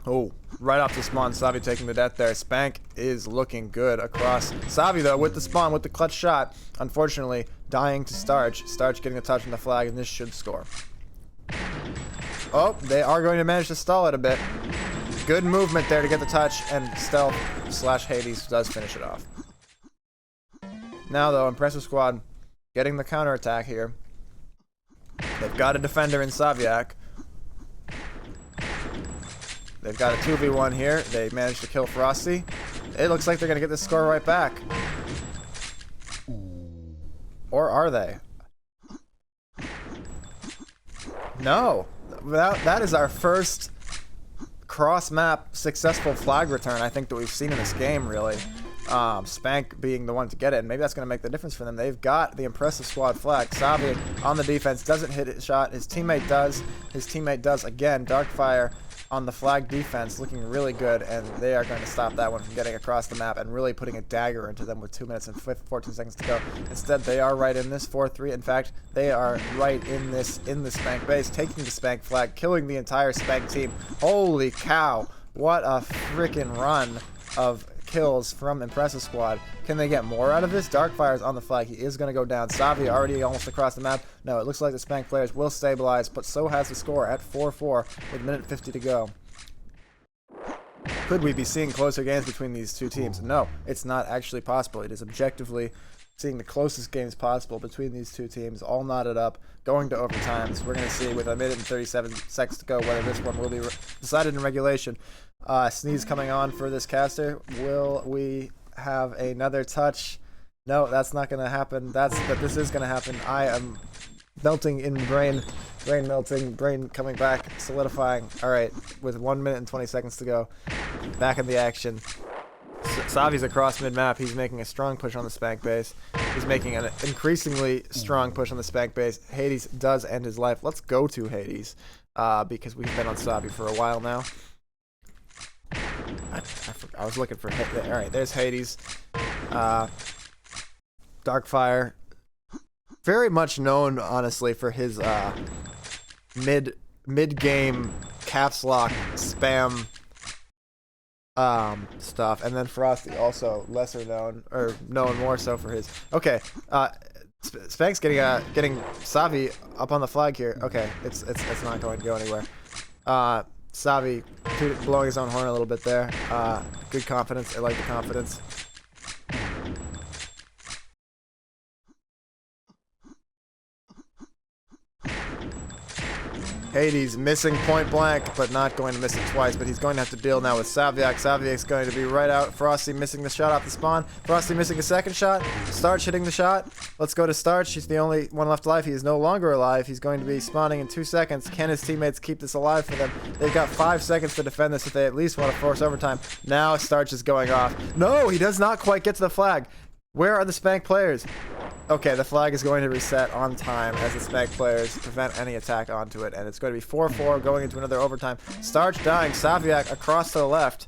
Oh, right off the spawn, Savi taking the death there. Spank is looking good across. Savi, though, with the spawn, with the clutch shot, unfortunately, dying to SauerLeauge. SauerLeauge getting a touch on the flag, and this should score. Oh, they are going to manage to stall it a bit. Good movement there to get the touch, and Stealth / Hades does finish it off. Now, though, Impressive Squad getting the counterattack here. They've got a defender in SauerLeauge. They've got a 2v1 here. They managed to kill Frosty. It looks like they're going to get this score right back. Or are they? No. That is our first cross-map successful flag return I think that we've seen in this game, really. Spank being the one to get it, and maybe that's going to make the difference for them. They've got the Impressive Squad flag. Savi on the defense doesn't hit his shot. His teammate does. His teammate does again. Darkfire on the flag defense looking really good, and they are going to stop that one from getting across the map and really putting a dagger into them with 2 minutes and 14 seconds to go. Instead, they are right in this 4-3. In fact, they are right in the Spank base, taking the Spank flag, killing the entire Spank team. Holy cow, what a freaking run of kills from Impressive Squad. Can they get more out of this? Darkfire's on the flag. He is going to go down. Savi already almost across the map. No, it looks like the Spank players will stabilize, but so has the score at 4-4 with 1:50 to go. Could we be seeing closer games between these two teams? No, it's not actually possible. It is objectively seeing the closest games possible between these two teams, all knotted up, going to overtimes. We're going to see with 1:37 seconds to go whether this one will be decided in regulation. Sneeze coming on for this caster. Will we have another touch? No, that's not going to happen. But this is going to happen. I am melting in brain melting, brain coming back, solidifying. All right, with 1 minute and 20 seconds to go, back in the action. Savi's across mid-map. He's making a strong push on the Spank base. He's making an increasingly strong push on the Spank base. Hades does end his life. Let's go to Hades, because we've been on Savi for a while now. I was looking for Hades. All right, there's Hades. Darkfire, very much known, honestly, for his mid-game caps lock spam stuff, and then Frosty also lesser known, or known more so for his. Okay, Spank's getting Savi up on the flag here. Okay, it's not going to go anywhere. Savi blowing his own horn a little bit there. Good confidence. I like the confidence. Hades missing point blank, but not going to miss it twice, but he's going to have to deal now with SauerLeauge. SauerLeauge's going to be right out. Frosty missing the shot off the spawn. Frosty missing a second shot. SauerLeauge hitting the shot. Let's go to SauerLeauge. He's the only one left alive. He is no longer alive. He's going to be spawning in 2 seconds. Can his teammates keep this alive for them? They've got 5 seconds to defend this if they at least want to force overtime. Now SauerLeauge is going off. No, he does not quite get to the flag. Where are the Spank players? Okay, the flag is going to reset on time as the Spank players prevent any attack onto it, and it's going to be 4-4 going into another overtime. SauerLeauge dying. SauerLeauge across to the left.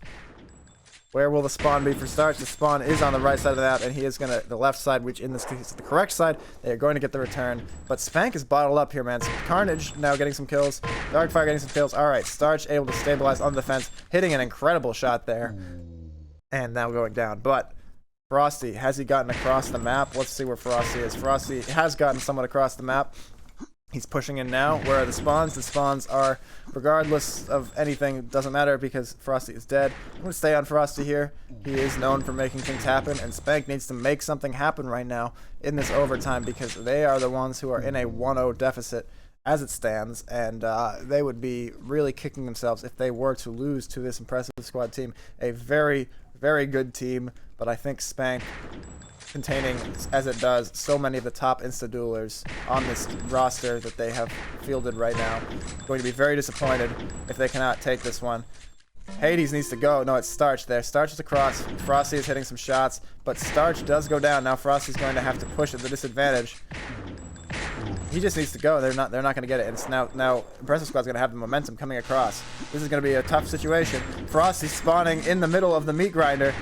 Where will the spawn be for Starch? The spawn is on the right side of the map, and he is going to the left side, which in this case is the correct side. They are going to get the return. But Spank is bottled up here, man. Carnage now getting some kills. Darkfire getting some kills. All right, Starch able to stabilize on the defense, hitting an incredible shot there. And now going down. But Frosty, has he gotten across the map? Let's see where Frosty is. Frosty has gotten somewhat across the map. He's pushing in now. Where are the spawns? The spawns are, regardless of anything, doesn't matter because Frosty is dead. I'm going to stay on Frosty here. He is known for making things happen, and Spank needs to make something happen right now in this overtime because they are the ones who are in a 1-0 deficit as it stands, and they would be really kicking themselves if they were to lose to this impressive squad team. A very, very good team, but I think Spank, containing, as it does, so many of the top insta-duelers on this roster that they have fielded right now, going to be very disappointed if they cannot take this one. Hades needs to go. No, it's Starch there. Starch is across. Frosty is hitting some shots, but Starch does go down. Now Frosty's going to have to push at the disadvantage. He just needs to go. They're not going to get it. And it's now Impressive Squad's going to have the momentum coming across. This is going to be a tough situation. Frosty's spawning in the middle of the meat grinder.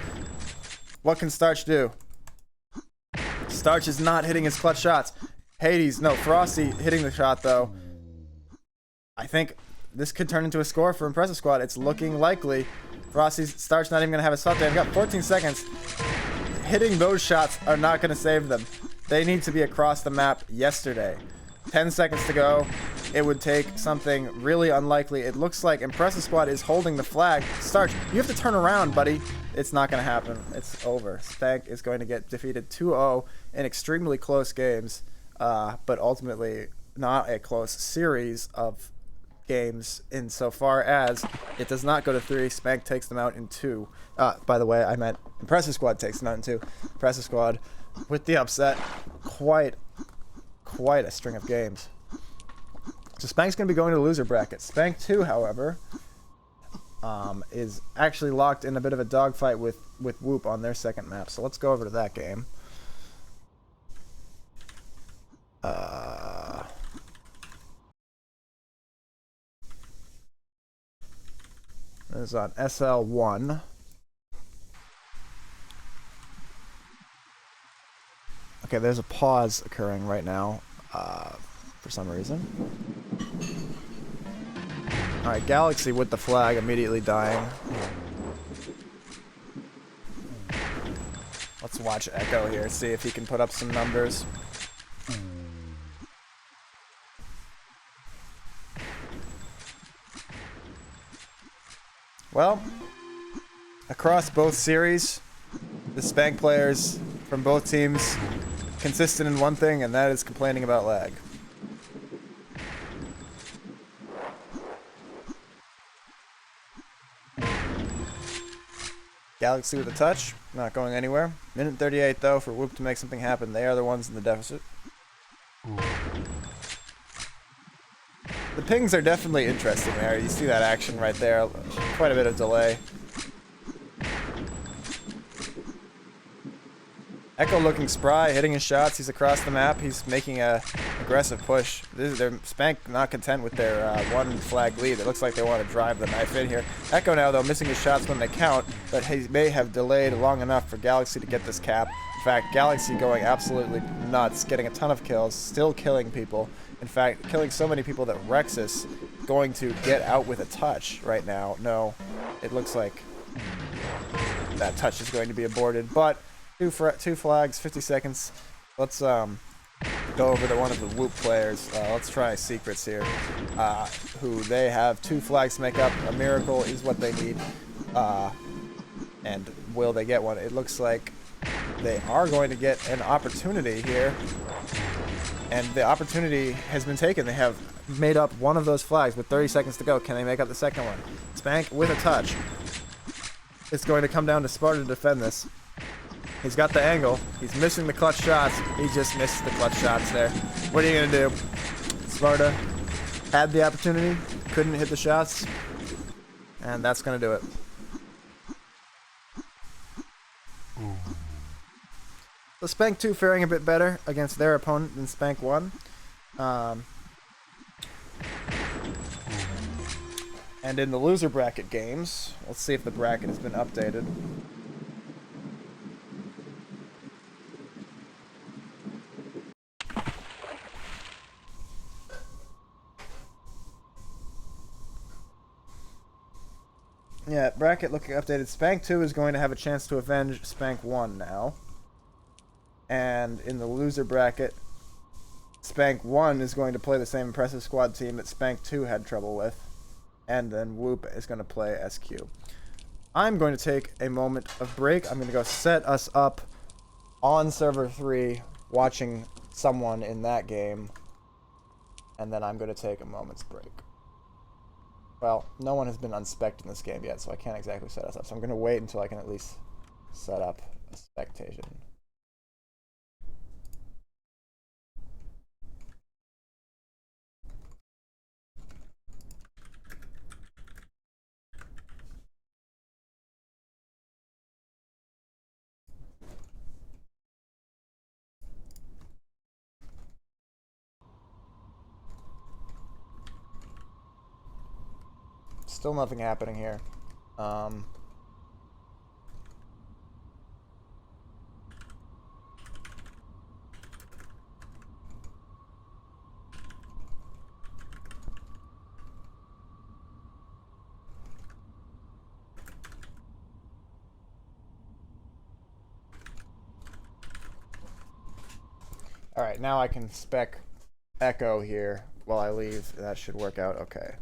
What can Starch do? Starch is not hitting his clutch shots. Hades, no, Frosty hitting the shot though. I think this could turn into a score for Impressive Squad. It's looking likely. Starch not even going to have a shot. They've got 14 seconds. Hitting those shots are not going to save them. They need to be across the map yesterday. 10 seconds to go. It would take something really unlikely. It looks like Impressive Squad is holding the flag. Starch, you have to turn around, buddy. It's not going to happen. It's over. Spank is going to get defeated 2-0 in extremely close games, but ultimately not a close series of games insofar as it does not go to 3. Spank takes them out in 2. By the way, I meant Impressive Squad takes them out in 2. Impressive Squad with the upset. Quite a string of games. So Spank's going to be going to the loser bracket. Spank 2, however, is actually locked in a bit of a dogfight with Whoop on their second map. So let's go over to that game. This is on SL1. Okay, there's a pause occurring right now for some reason. Alright, Galaxy with the flag immediately dying. Let's watch Echo here, see if he can put up some numbers. Well, across both series, the Spank players from both teams consistent in one thing, and that is complaining about lag. Galaxy with a touch, not going anywhere. Minute 38 though for Whoop to make something happen. They are the ones in the deficit. The pings are definitely interesting there. You see that action right there. Quite a bit of delay. Echo looking spry, hitting his shots. He's across the map. He's making a aggressive push. They're Spank not content with their one flag lead. It looks like they want to drive the knife in here. Echo now, though, missing his shots when they count, but he may have delayed long enough for Galaxy to get this cap. In fact, Galaxy going absolutely nuts, getting a ton of kills, still killing people. In fact, killing so many people that Rexus going to get out with a touch right now. No, it looks like that touch is going to be aborted, but two flags, 50 seconds. Let's go over to one of the Whoop players. Let's try Secrets here, who they have 2 flags to make up. A miracle is what they need. And will they get one? It looks like they are going to get an opportunity here. And the opportunity has been taken. They have made up one of those flags with 30 seconds to go. Can they make up the second one? Spank with a touch. It's going to come down to Sparta to defend this. He's got the angle. He's missing the clutch shots. He just missed the clutch shots there. What are you going to do? Sparta had the opportunity, couldn't hit the shots, and that's going to do it. So Spank 2 faring a bit better against their opponent than Spank 1. And in the loser bracket games, let's see if the bracket has been updated. Yeah, bracket looking updated. Spank 2 is going to have a chance to avenge Spank 1 now. And in the loser bracket, Spank 1 is going to play the same impressive squad team that Spank 2 had trouble with. And then Whoop is going to play SQ. I'm going to take a moment of break. I'm going to go set us up on server 3, watching someone in that game. And then I'm going to take a moment's break. Well, no one has been unspec'd in this game yet, so I can't exactly set us up. So I'm going to wait until I can at least set up a spectation. Still nothing happening here. Alright, now I can spec Echo here while I leave. That should work out okay.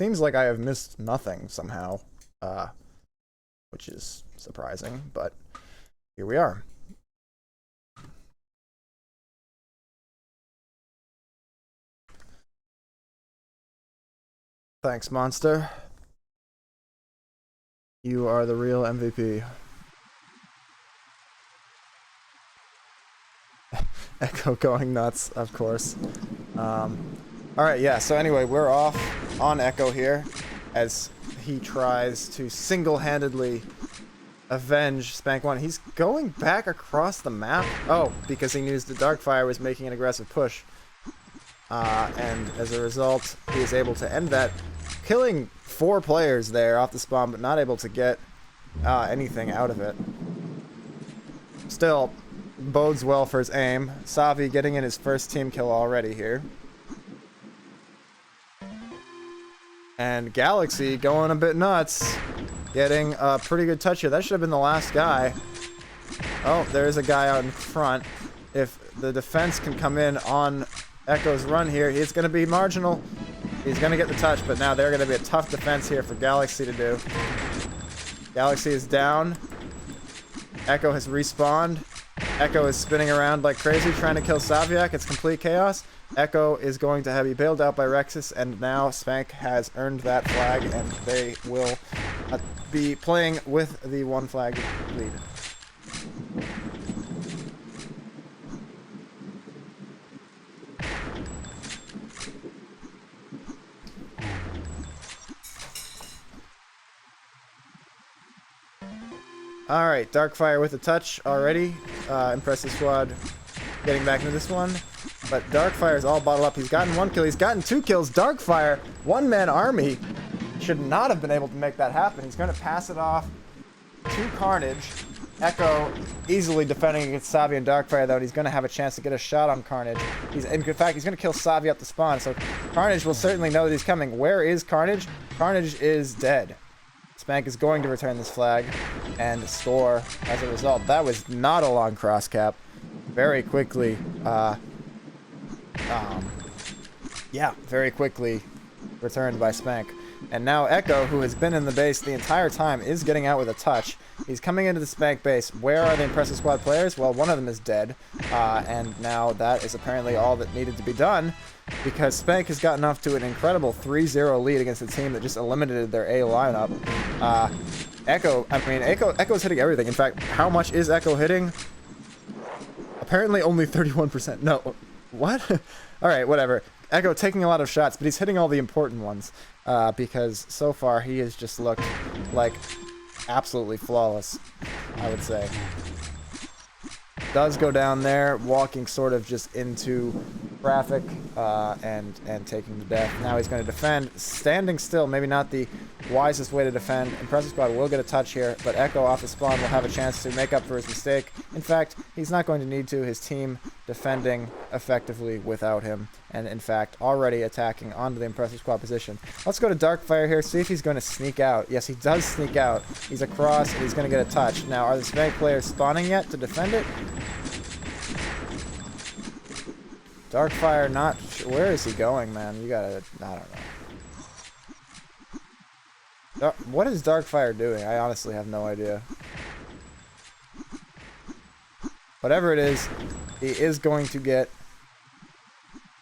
seems like I have missed nothing somehow, which is surprising, but here we are. Thanks, Monster. You are the real MVP. Echo going nuts, of course. Alright, yeah, so anyway, we're off on Echo here as he tries to single-handedly avenge Spank 1. He's going back across the map. Oh, because he knew the Darkfire was making an aggressive push. And as a result, he is able to end that, killing 4 players there off the spawn, but not able to get anything out of it. Still, bodes well for his aim. Savi getting in his first team kill already here. And Galaxy going a bit nuts, getting a pretty good touch here. That should have been the last guy. Oh, there's a guy out in front. If the defense can come in on Echo's run here, he's going to be marginal. He's going to get the touch, but now they're going to be a tough defense here for Galaxy to do. Galaxy is down. Echo has respawned. Echo is spinning around like crazy, trying to kill Saviak. It's complete chaos. Echo is going to be bailed out by Rexus, and now Spank has earned that flag, and they will be playing with the 1 flag lead. Alright, Darkfire with a touch already. Impressive squad getting back into this one. But Darkfire is all bottled up. He's gotten 1 kill. He's gotten 2 kills. Darkfire, 1-man army, should not have been able to make that happen. He's going to pass it off to Carnage. Echo easily defending against Savi and Darkfire, though, and he's going to have a chance to get a shot on Carnage. In fact, he's going to kill Savi at the spawn, so Carnage will certainly know that he's coming. Where is Carnage? Carnage is dead. Spank is going to return this flag and score as a result. That was not a long cross cap. Very quickly, very quickly returned by Spank. And now Echo, who has been in the base the entire time, is getting out with a touch. He's coming into the Spank base. Where are the Impressive Squad players? Well, one of them is dead. And now that is apparently all that needed to be done, because Spank has gotten off to an incredible 3-0 lead against a team that just eliminated their A lineup. Echo's hitting everything. In fact, how much is Echo hitting? Apparently only 31%. No. What? Alright, whatever. Echo taking a lot of shots, but he's hitting all the important ones. Because so far he has just looked like absolutely flawless, I would say. Does go down there, walking sort of just into traffic, and taking the death. Now he's going to defend, standing still, maybe not the wisest way to defend. Impressive Squad will get a touch here, but Echo off the spawn will have a chance to make up for his mistake. In fact, he's not going to need to. His team defending effectively without him, and in fact, already attacking onto the Impressive Squad position. Let's go to Darkfire here, see if he's going to sneak out. Yes, he does sneak out. He's across, and he's going to get a touch. Now, are the Spank players spawning yet to defend it? Darkfire, not sure. Where is he going, man? You gotta, I don't know. What is Darkfire doing? I honestly have no idea. Whatever it is, he is going to get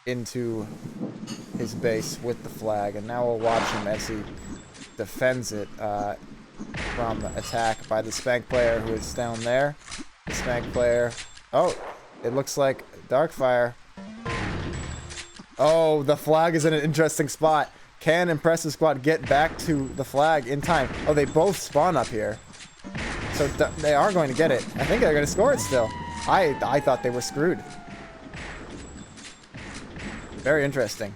into his base with the flag, and now we'll watch him as he defends it from attack by the Spank player who is down there. The Spank player. Oh, it looks like Darkfire. Oh, the flag is in an interesting spot. Can Impressive Squad get back to the flag in time? Oh, they both spawn up here. So they are going to get it. I think they're going to score it still. I thought they were screwed. Very interesting.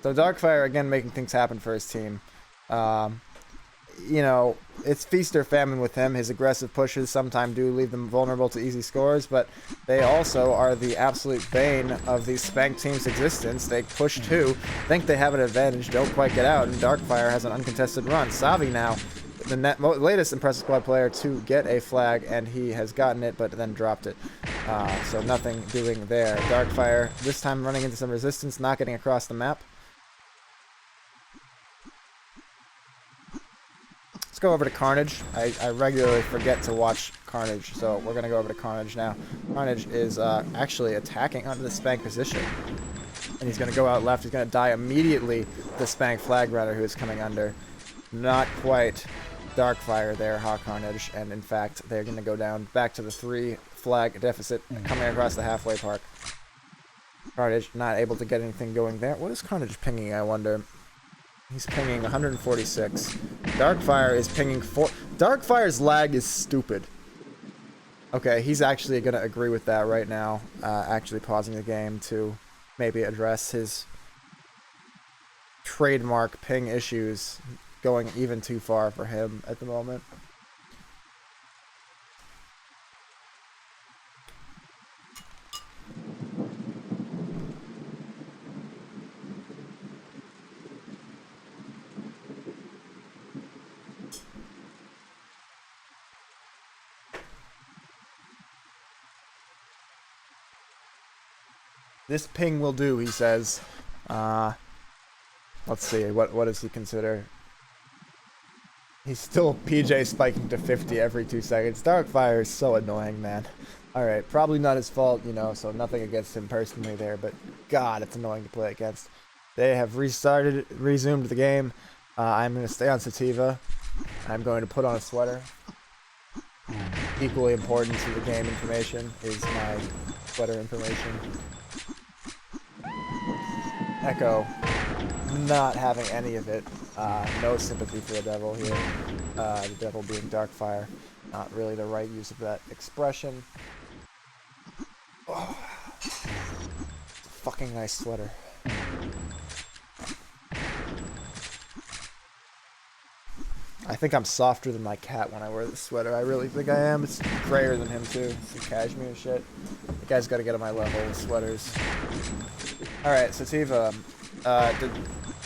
So Darkfire, again, making things happen for his team. You know, it's feast or famine with him. His aggressive pushes sometimes do leave them vulnerable to easy scores, but they also are the absolute bane of the Spank team's existence. They push 2, think they have an advantage, don't quite get out, and Darkfire has an uncontested run. Savi now, the latest Impressive Squad player to get a flag, and he has gotten it, but then dropped it. So nothing doing there. Darkfire, this time running into some resistance, not getting across the map. go over to Carnage. I regularly forget to watch Carnage, so we're going to go over to Carnage now. Carnage is actually attacking onto the Spank position. And he's going to go out left. He's going to die immediately to the Spank Flag Runner who is coming under. Not quite Darkfire there, Carnage. And in fact, they're going to go down back to the 3 flag deficit coming across the halfway park. Carnage not able to get anything going there. What is Carnage pinging, I wonder? He's pinging 146. Darkfire is pinging 4. Darkfire's lag is stupid. Okay, he's actually going to agree with that right now. Actually pausing the game to maybe address his trademark ping issues going even too far for him at the moment. This ping will do, he says. Let's see, what does he consider? He's still PJ spiking to 50 every 2 seconds. Darkfire is so annoying, man. Alright, probably not his fault, you know, so nothing against him personally there, but God, it's annoying to play against. They have resumed the game. I'm going to stay on Sativa. I'm going to put on a sweater. Equally important to the game information is my sweater information. Echo, not having any of it. No sympathy for the devil here. The devil being Darkfire. Not really the right use of that expression. Oh, it's a fucking nice sweater. I think I'm softer than my cat when I wear this sweater. I really think I am. It's grayer than him too. Some cashmere shit. The guy's got to get on my level with sweaters. Alright, Sativa,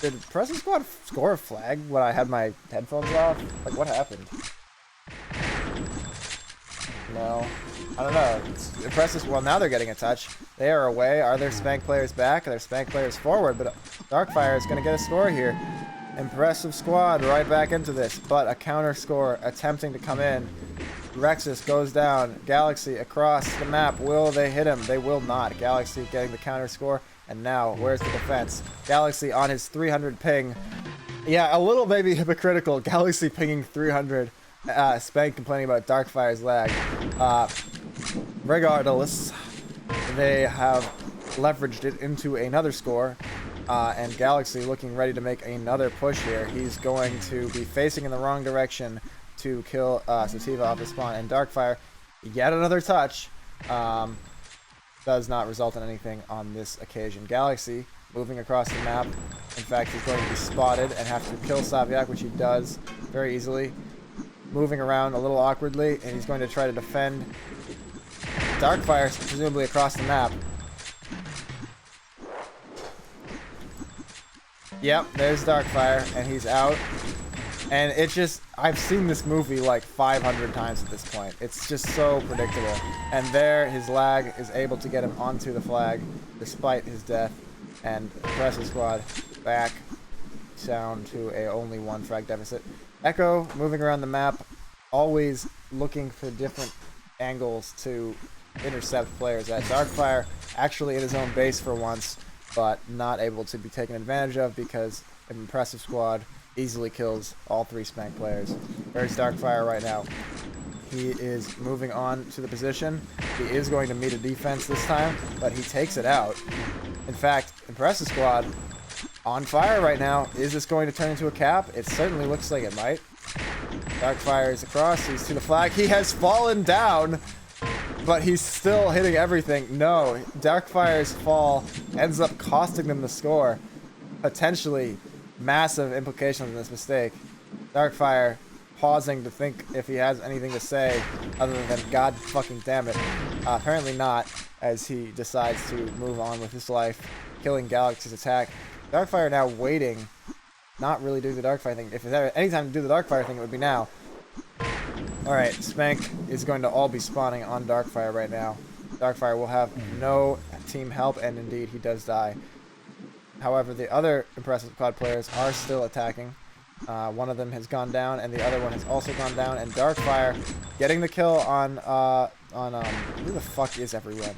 did Pressing Squad score a flag when I had my headphones off? Like, what happened? No. I don't know. Impressive. Well, now they're getting a touch. They are away. Are their Spank players back? Are their Spank players forward? But Darkfire is going to get a score here. Impressive Squad right back into this. But a counter score attempting to come in. Rexus goes down. Galaxy across the map. Will they hit him? They will not. Galaxy getting the counter score. And now, where's the defense? Galaxy on his 300 ping. Yeah, a little maybe hypocritical. Galaxy pinging 300. Spank complaining about Darkfire's lag. Regardless, they have leveraged it into another score. And Galaxy looking ready to make another push here. He's going to be facing in the wrong direction to kill Sativa off the spawn. And Darkfire, yet another touch. Does not result in anything on this occasion. Galaxy moving across the map. In fact, he's going to be spotted and have to kill SauerLeauge, which he does very easily. Moving around a little awkwardly, and he's going to try to defend Darkfire, presumably across the map. Yep, there's Darkfire, and he's out. And it just, I've seen this movie like 500 times at this point. It's just so predictable. And there, his lag is able to get him onto the flag, despite his death. And Impressive Squad back down to a only 1 frag deficit. Echo moving around the map, always looking for different angles to intercept players at. Darkfire actually in his own base for once, but not able to be taken advantage of because Impressive Squad easily kills all 3 Spank players. There's Darkfire right now. He is moving on to the position. He is going to meet a defense this time, but he takes it out. In fact, Impressive Squad on fire right now. Is this going to turn into a cap? It certainly looks like it might. Darkfire is across. He's to the flag. He has fallen down, but he's still hitting everything. No, Darkfire's fall ends up costing them the score. Potentially massive implications in this mistake. Darkfire pausing to think if he has anything to say other than God fucking damn it. Apparently not, as he decides to move on with his life, killing Galaxy's attack. Darkfire now waiting, not really doing the Darkfire thing. If there's ever any time to do the Darkfire thing, it would be now. Alright, Spank is going to all be spawning on Darkfire right now. Darkfire will have no team help, and indeed he does die. However, the other Impressive Squad players are still attacking. One of them has gone down, and the other one has also gone down. And Darkfire getting the kill on who the fuck is everyone?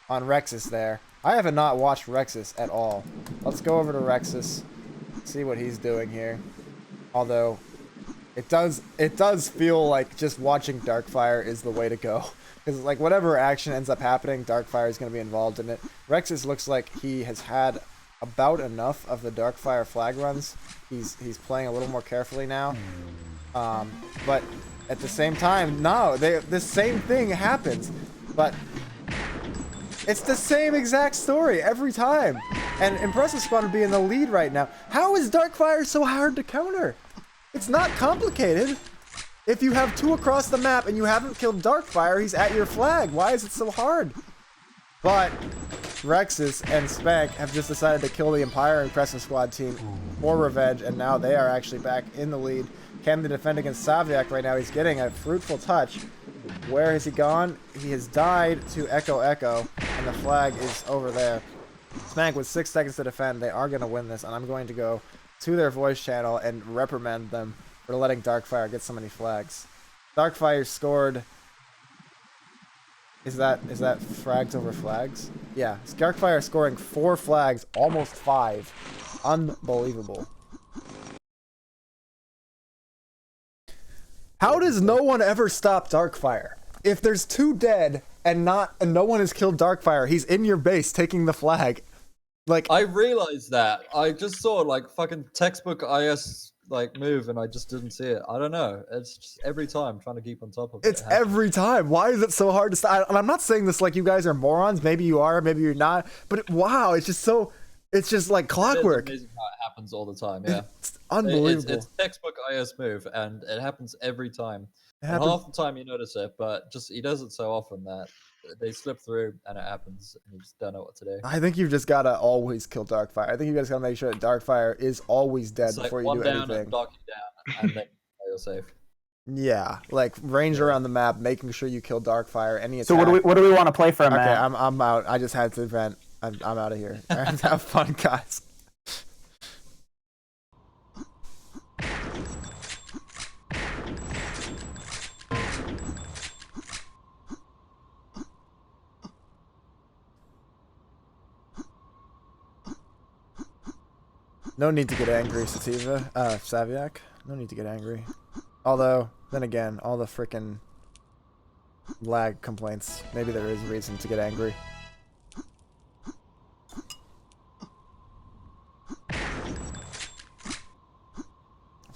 On Rexus there. I have not watched Rexus at all. Let's go over to Rexus, see what he's doing here. Although, it does feel like just watching Darkfire is the way to go. Because like whatever action ends up happening, Darkfire is going to be involved in it. Rexus looks like he has had about enough of the Darkfire flag runs. He's playing a little more carefully now. But at the same time, no, the same thing happens. But it's the same exact story every time. And Impressive Squad would be in the lead right now. How is Darkfire so hard to counter? It's not complicated. If you have 2 across the map and you haven't killed Darkfire, he's at your flag. Why is it so hard? But Rexus and Spank have just decided to kill the entire Impressive Squad team for revenge, and now they are actually back in the lead. Can they defend against SauerLeauge right now? He's getting a fruitful touch. Where has he gone? He has died to Echo Echo, and the flag is over there. Spank with 6 seconds to defend. They are going to win this, and I'm going to go to their voice channel and reprimand them for letting Darkfire get so many flags. Darkfire scored... Is that frags over flags? Yeah, Darkfire scoring 4 flags, almost 5. Unbelievable. How does no one ever stop Darkfire? If there's 2 dead and no one has killed Darkfire, he's in your base taking the flag. Like I realized that. I just saw like fucking textbook IS like move and I just didn't see it. I don't know. It's just every time trying to keep on top of it. It's every time. Why is it so hard to stop? And I'm not saying this like you guys are morons. Maybe you are, maybe you're not. But wow, it's just so... It's just like clockwork. It's amazing how it happens all the time, yeah. It's unbelievable. It's textbook IS move, and it happens every time. And half the time you notice it, but just he does it so often that they slip through and it happens, and you just don't know what to do. I think you've just got to always kill Darkfire. I think you guys got to make sure that Darkfire is always dead before you do anything. One down and dock you down, and then you're safe. Yeah, like range around the map, making sure you kill Darkfire. Any attack. So what do we want to play for a map? Okay, I'm out. I just had to vent. I'm out of here. Have fun, guys. No need to get angry, Sativa. SauerLeauge. No need to get angry. Although, then again, all the frickin' lag complaints. Maybe there is reason to get angry.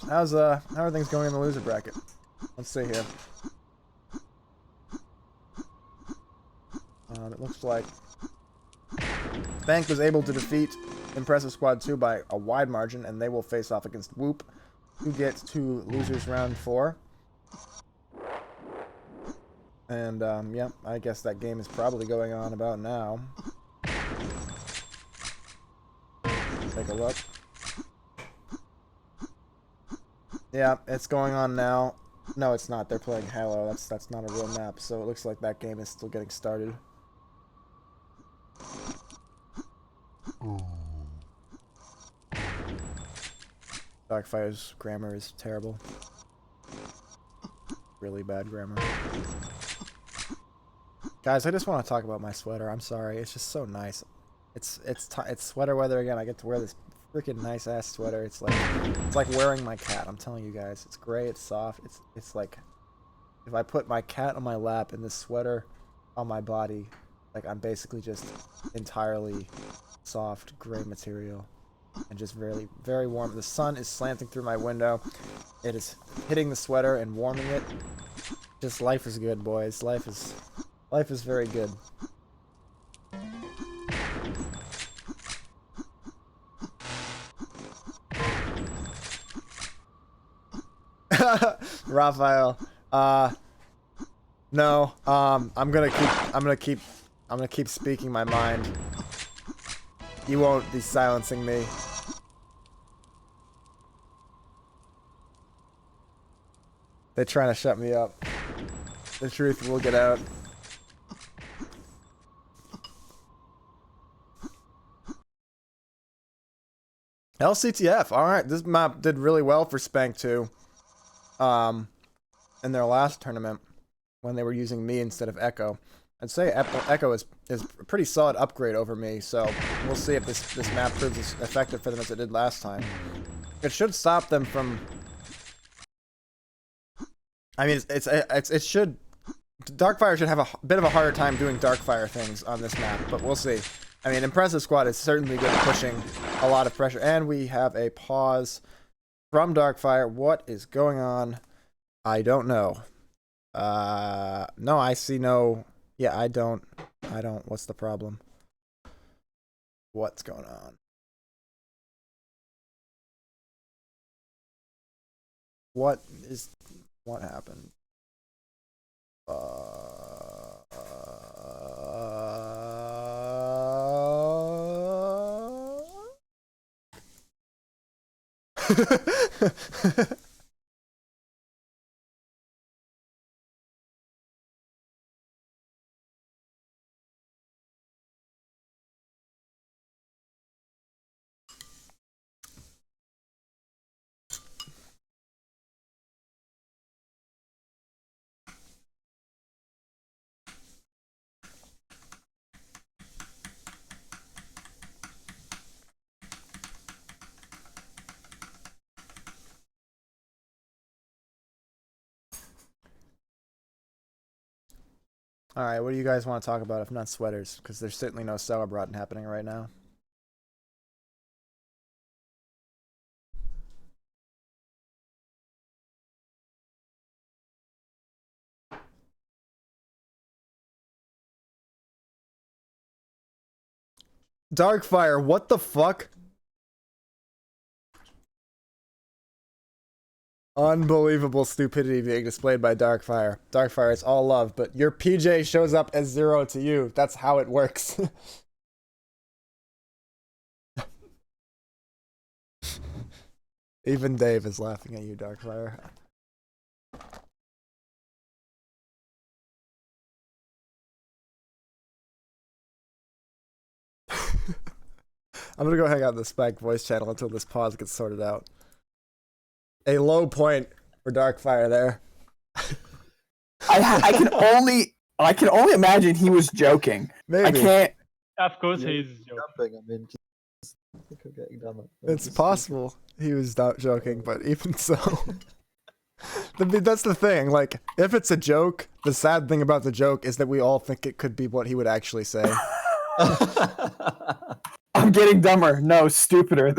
How are things going in the loser bracket? Let's see here. It looks like Spank was able to defeat Impressive Squad 2 by a wide margin, and they will face off against Whoop, who gets to losers round 4. And yeah, I guess that game is probably going on about now. Take a look. Yeah, it's going on now. No, it's not. They're playing Halo. That's not a real map, so it looks like that game is still getting started. Darkfire's grammar is terrible. Really bad grammar. Guys, I just want to talk about my sweater. I'm sorry. It's just so nice. It's sweater weather again. I get to wear this freaking nice ass sweater. It's like wearing my cat. I'm telling you guys. It's gray. It's soft. It's like if I put my cat on my lap and this sweater on my body, like I'm basically just entirely soft gray material and just very, very warm. The sun is slanting through my window. It is hitting the sweater and warming it. Just life is good, boys. Life is very good. Raphael, no, I'm gonna keep speaking my mind. You won't be silencing me. They're trying to shut me up. The truth will get out. LCTF. All right, this map did really well for Spank 2. In their last tournament, when they were using me instead of Echo. I'd say Echo is a pretty solid upgrade over me, so we'll see if this map proves as effective for them as it did last time. It should stop them from. I mean, it should. Darkfire should have a bit of a harder time doing Darkfire things on this map, but we'll see. I mean, Impressive Squad is certainly good at pushing a lot of pressure, and we have a pause from Darkfire. What is going on? I don't know. No, I see no. Yeah, I don't. What's the problem? What's going on? What happened? Alright, what do you guys want to talk about if not sweaters? Because there's certainly no SauerLeauge happening right now. Darkfire, what the fuck? Unbelievable stupidity being displayed by Darkfire. Darkfire is all love, but your PJ shows up as 0 to you. That's how it works. Even Dave is laughing at you, Darkfire. I'm gonna go hang out in the Spike voice channel until this pause gets sorted out. A low point for Darkfire there. I can only imagine he was joking. Maybe. I can't. Of course he's joking. Jumping, I mean, just think of getting done. It's possible he was not joking, but even so. That's the thing, like, if it's a joke, the sad thing about the joke is that we all think it could be what he would actually say. I'm getting dumber. No, stupider.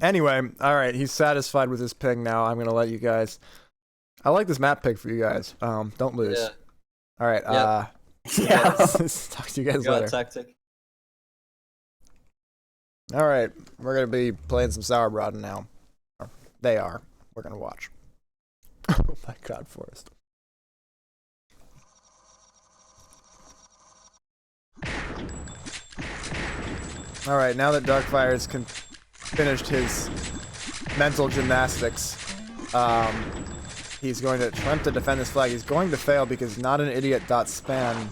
Anyway, alright, he's satisfied with his ping now. I'm gonna let you guys. I like this map pick for you guys. Don't lose. Yeah. Alright, Yeah. talk to you guys Got a later. tactic. Alright, we're gonna be playing some SauerLeauge now. They are. We're gonna watch. Oh my god, Forrest. Alright, now that Darkfire's finished his mental gymnastics, he's going to attempt to defend this flag. He's going to fail because not an idiot .span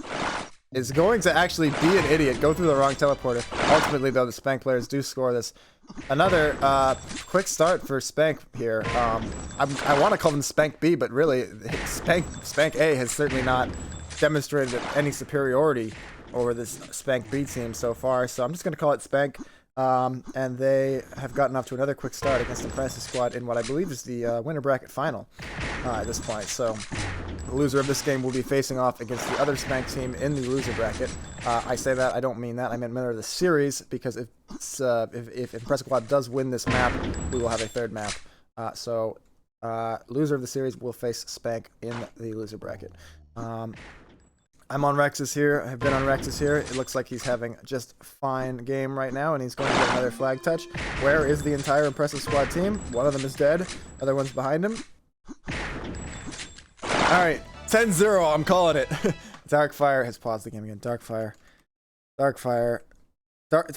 is going to actually be an idiot, go through the wrong teleporter. Ultimately, though, the Spank players do score this. Another quick start for Spank here. I want to call them Spank B, but really, Spank A has certainly not demonstrated any superiority over this Spank B team so far, so I'm just going to call it Spank. And they have gotten off to another quick start against the Impressive Squad in what I believe is the winner bracket final at this point. So the loser of this game will be facing off against the other Spank team in the loser bracket. I say that, I don't mean that, I meant winner of the series, because if Impressive Squad does win this map, we will have a third map. So loser of the series will face Spank in the loser bracket. I'm on Rex's here. I've been on Rex's here. It looks like he's having just fine game right now, and he's going to get another flag touch. Where is the entire Impressive Squad team? One of them is dead. Other one's behind him. Alright, 10-0. I'm calling it. Darkfire has paused the game again. Darkfire.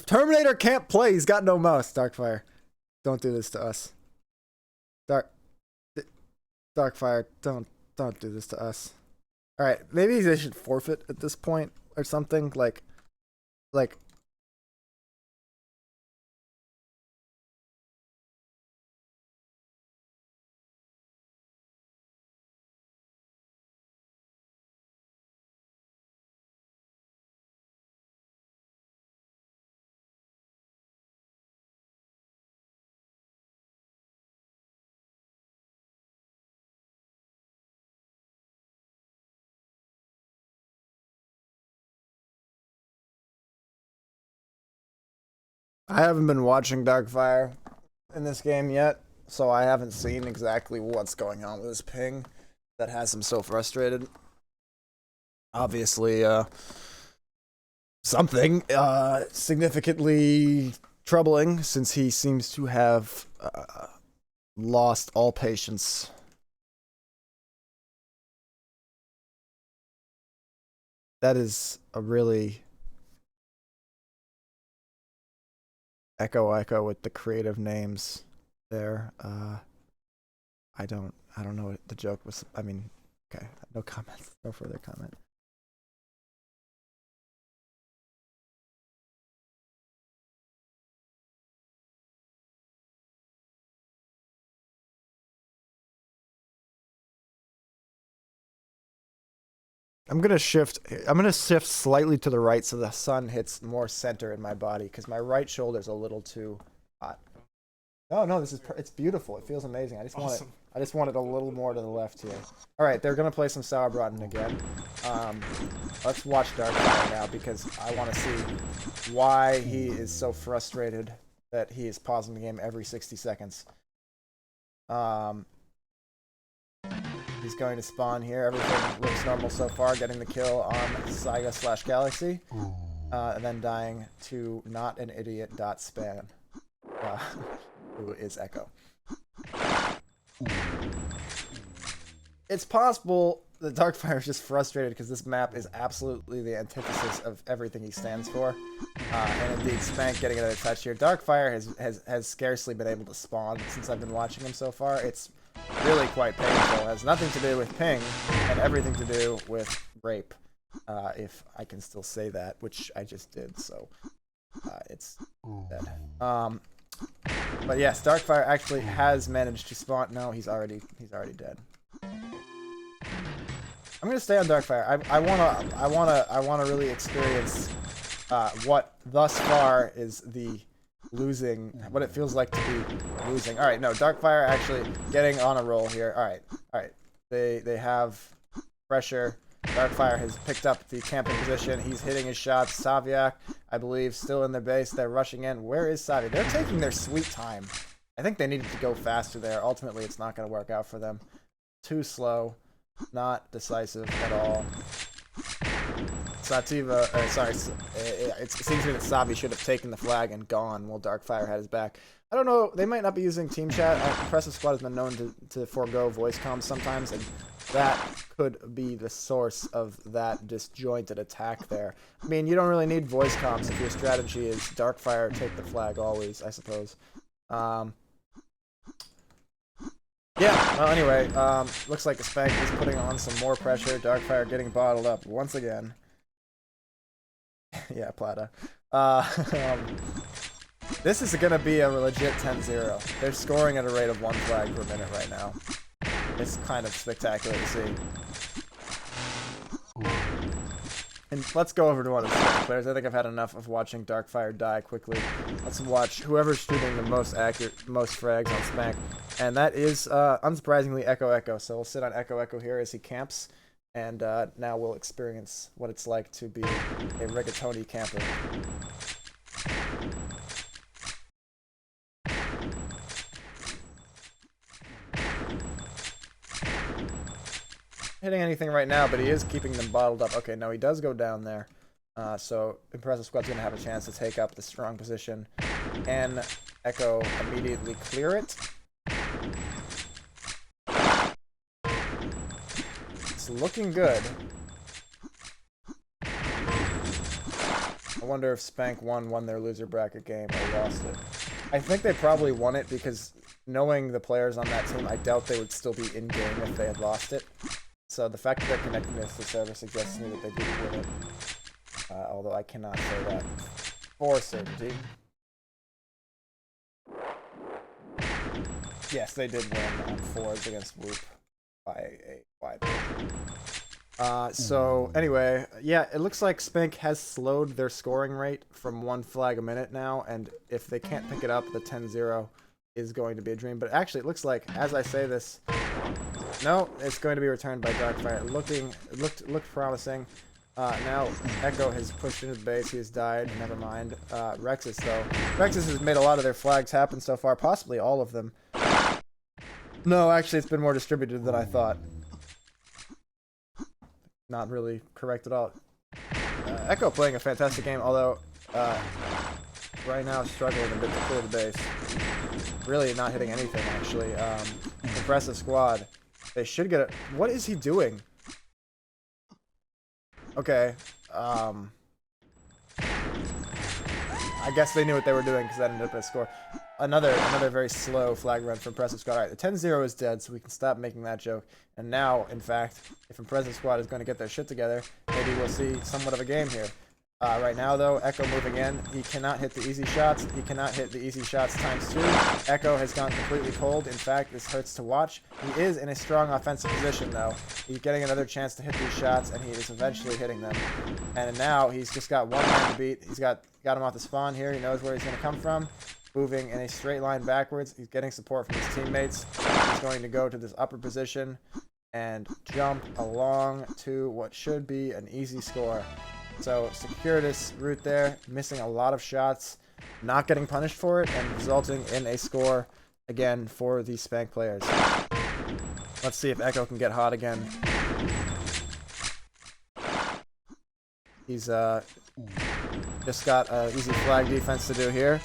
Terminator can't play. He's got no mouse. Darkfire. Don't do this to us. Darkfire. Don't do this to us. All right, maybe they should forfeit at this point or something. Like. I haven't been watching Darkfire in this game yet, so I haven't seen exactly what's going on with his ping that has him so frustrated. Obviously, something significantly troubling, since he seems to have lost all patience. That is a really echo with the creative names there. I don't know what the joke was. I mean, okay, no comments, no further comment. I'm gonna shift slightly to the right so the sun hits more center in my body, because my right shoulder's a little too hot. No, it's beautiful. It feels amazing. I just want it a little more to the left here. All right, they're gonna play some Sauerbraten again. Let's watch Darkfire now, because I want to see why he is so frustrated that he is pausing the game every 60 seconds. He's going to spawn here. Everything looks normal so far. Getting the kill on Saiga/Galaxy. And then dying to not an idiot .span. Who is Echo. It's possible that Darkfire is just frustrated because this map is absolutely the antithesis of everything he stands for. And indeed, Spank getting another touch here. Darkfire has scarcely been able to spawn since I've been watching him so far. It's really quite painful. It has nothing to do with ping and everything to do with rape, if I can still say that, which I just did, so it's dead. But yes, Darkfire actually has managed to spawn. No, he's already dead. I'm gonna stay on Darkfire. I wanna really experience what thus far is the losing, what it feels like to be losing. All right, no, Darkfire actually getting on a roll here. All right. They have pressure. Darkfire has picked up the camping position. He's hitting his shots. Saviak, I believe, still in their base. They're rushing in. Where is Savi? They're taking their sweet time. I think they needed to go faster there. Ultimately, it's not going to work out for them. Too slow. Not decisive at all. Sativa, it seems to me that Savi should have taken the flag and gone while Darkfire had his back. I don't know, they might not be using team chat. Impressive Squad has been known to forego voice comms sometimes, and that could be the source of that disjointed attack there. I mean, you don't really need voice comms if your strategy is Darkfire, take the flag always, I suppose. Yeah, well, anyway, looks like Spank is putting on some more pressure. Darkfire getting bottled up once again. Yeah, Plata. This is going to be a legit 10-0. They're scoring at a rate of 1 flag per minute right now. It's kind of spectacular to see. And let's go over to one of the players. I think I've had enough of watching Darkfire die quickly. Let's watch whoever's shooting the most accurate, most frags on Spank. And that is, unsurprisingly, Echo. So we'll sit on Echo here as he camps. And now we'll experience what it's like to be a rigatoni camper. Hitting anything right now, but he is keeping them bottled up. Okay, no, he does go down there. So Impressive Squad's going to have a chance to take up the strong position. Can Echo immediately clear it? It's looking good. I wonder if Spank won their loser bracket game or lost it. I think they probably won it because knowing the players on that team, I doubt they would still be in game if they had lost it. So the fact that they're connecting this to the server suggests to me that they did win it. Although I cannot say that for certainty. Yes, they did win on 4s against Whoop by a wide margin. So anyway, yeah, it looks like Spank has slowed their scoring rate from 1 flag a minute now, and if they can't pick it up, the 10-0 is going to be a dream. But actually, it looks like, as I say this, no, it's going to be returned by Darkfire. It looked promising. Now Echo has pushed into the base. He has died. Never mind. Rexus though. Rexus has made a lot of their flags happen so far, possibly all of them. No, actually, it's been more distributed than I thought. Not really correct at all. Echo playing a fantastic game, although right now struggling a bit to clear the base. Really not hitting anything, actually. Impressive squad. They should get it. What is he doing? Okay. I guess they knew what they were doing because that ended up a score. Another very slow flag run for Impressive Squad. Alright, the 10-0 is dead, so we can stop making that joke. And now, in fact, if Impressive Squad is going to get their shit together, maybe we'll see somewhat of a game here. Right now, though, Echo moving in. He cannot hit the easy shots. He cannot hit the easy shots ×2. Echo has gone completely cold. In fact, this hurts to watch. He is in a strong offensive position, though. He's getting another chance to hit these shots, and he is eventually hitting them. And now he's just got one man to beat. He's got him off the spawn here. He knows where he's going to come from. Moving in a straight line backwards. He's getting support from his teammates. He's going to go to this upper position and jump along to what should be an easy score. So secure this route there, missing a lot of shots, not getting punished for it, and resulting in a score again for the Spank players. Let's see if Echo can get hot again. He's just got an easy flag defense to do here.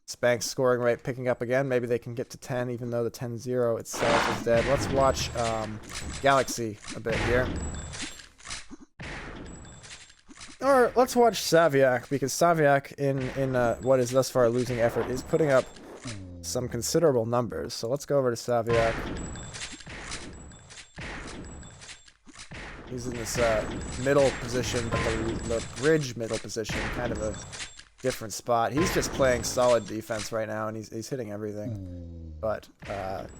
Spank's scoring rate picking up again. Maybe they can get to 10, even though the 10-0 itself is dead. Let's watch Galaxy a bit here. Or let's watch SauerLeauge, because SauerLeauge in what is thus far a losing effort is putting up some considerable numbers. So let's go over to SauerLeauge. He's in this middle position, but the bridge middle position, kind of a different spot. He's just playing solid defense right now, and he's hitting everything. But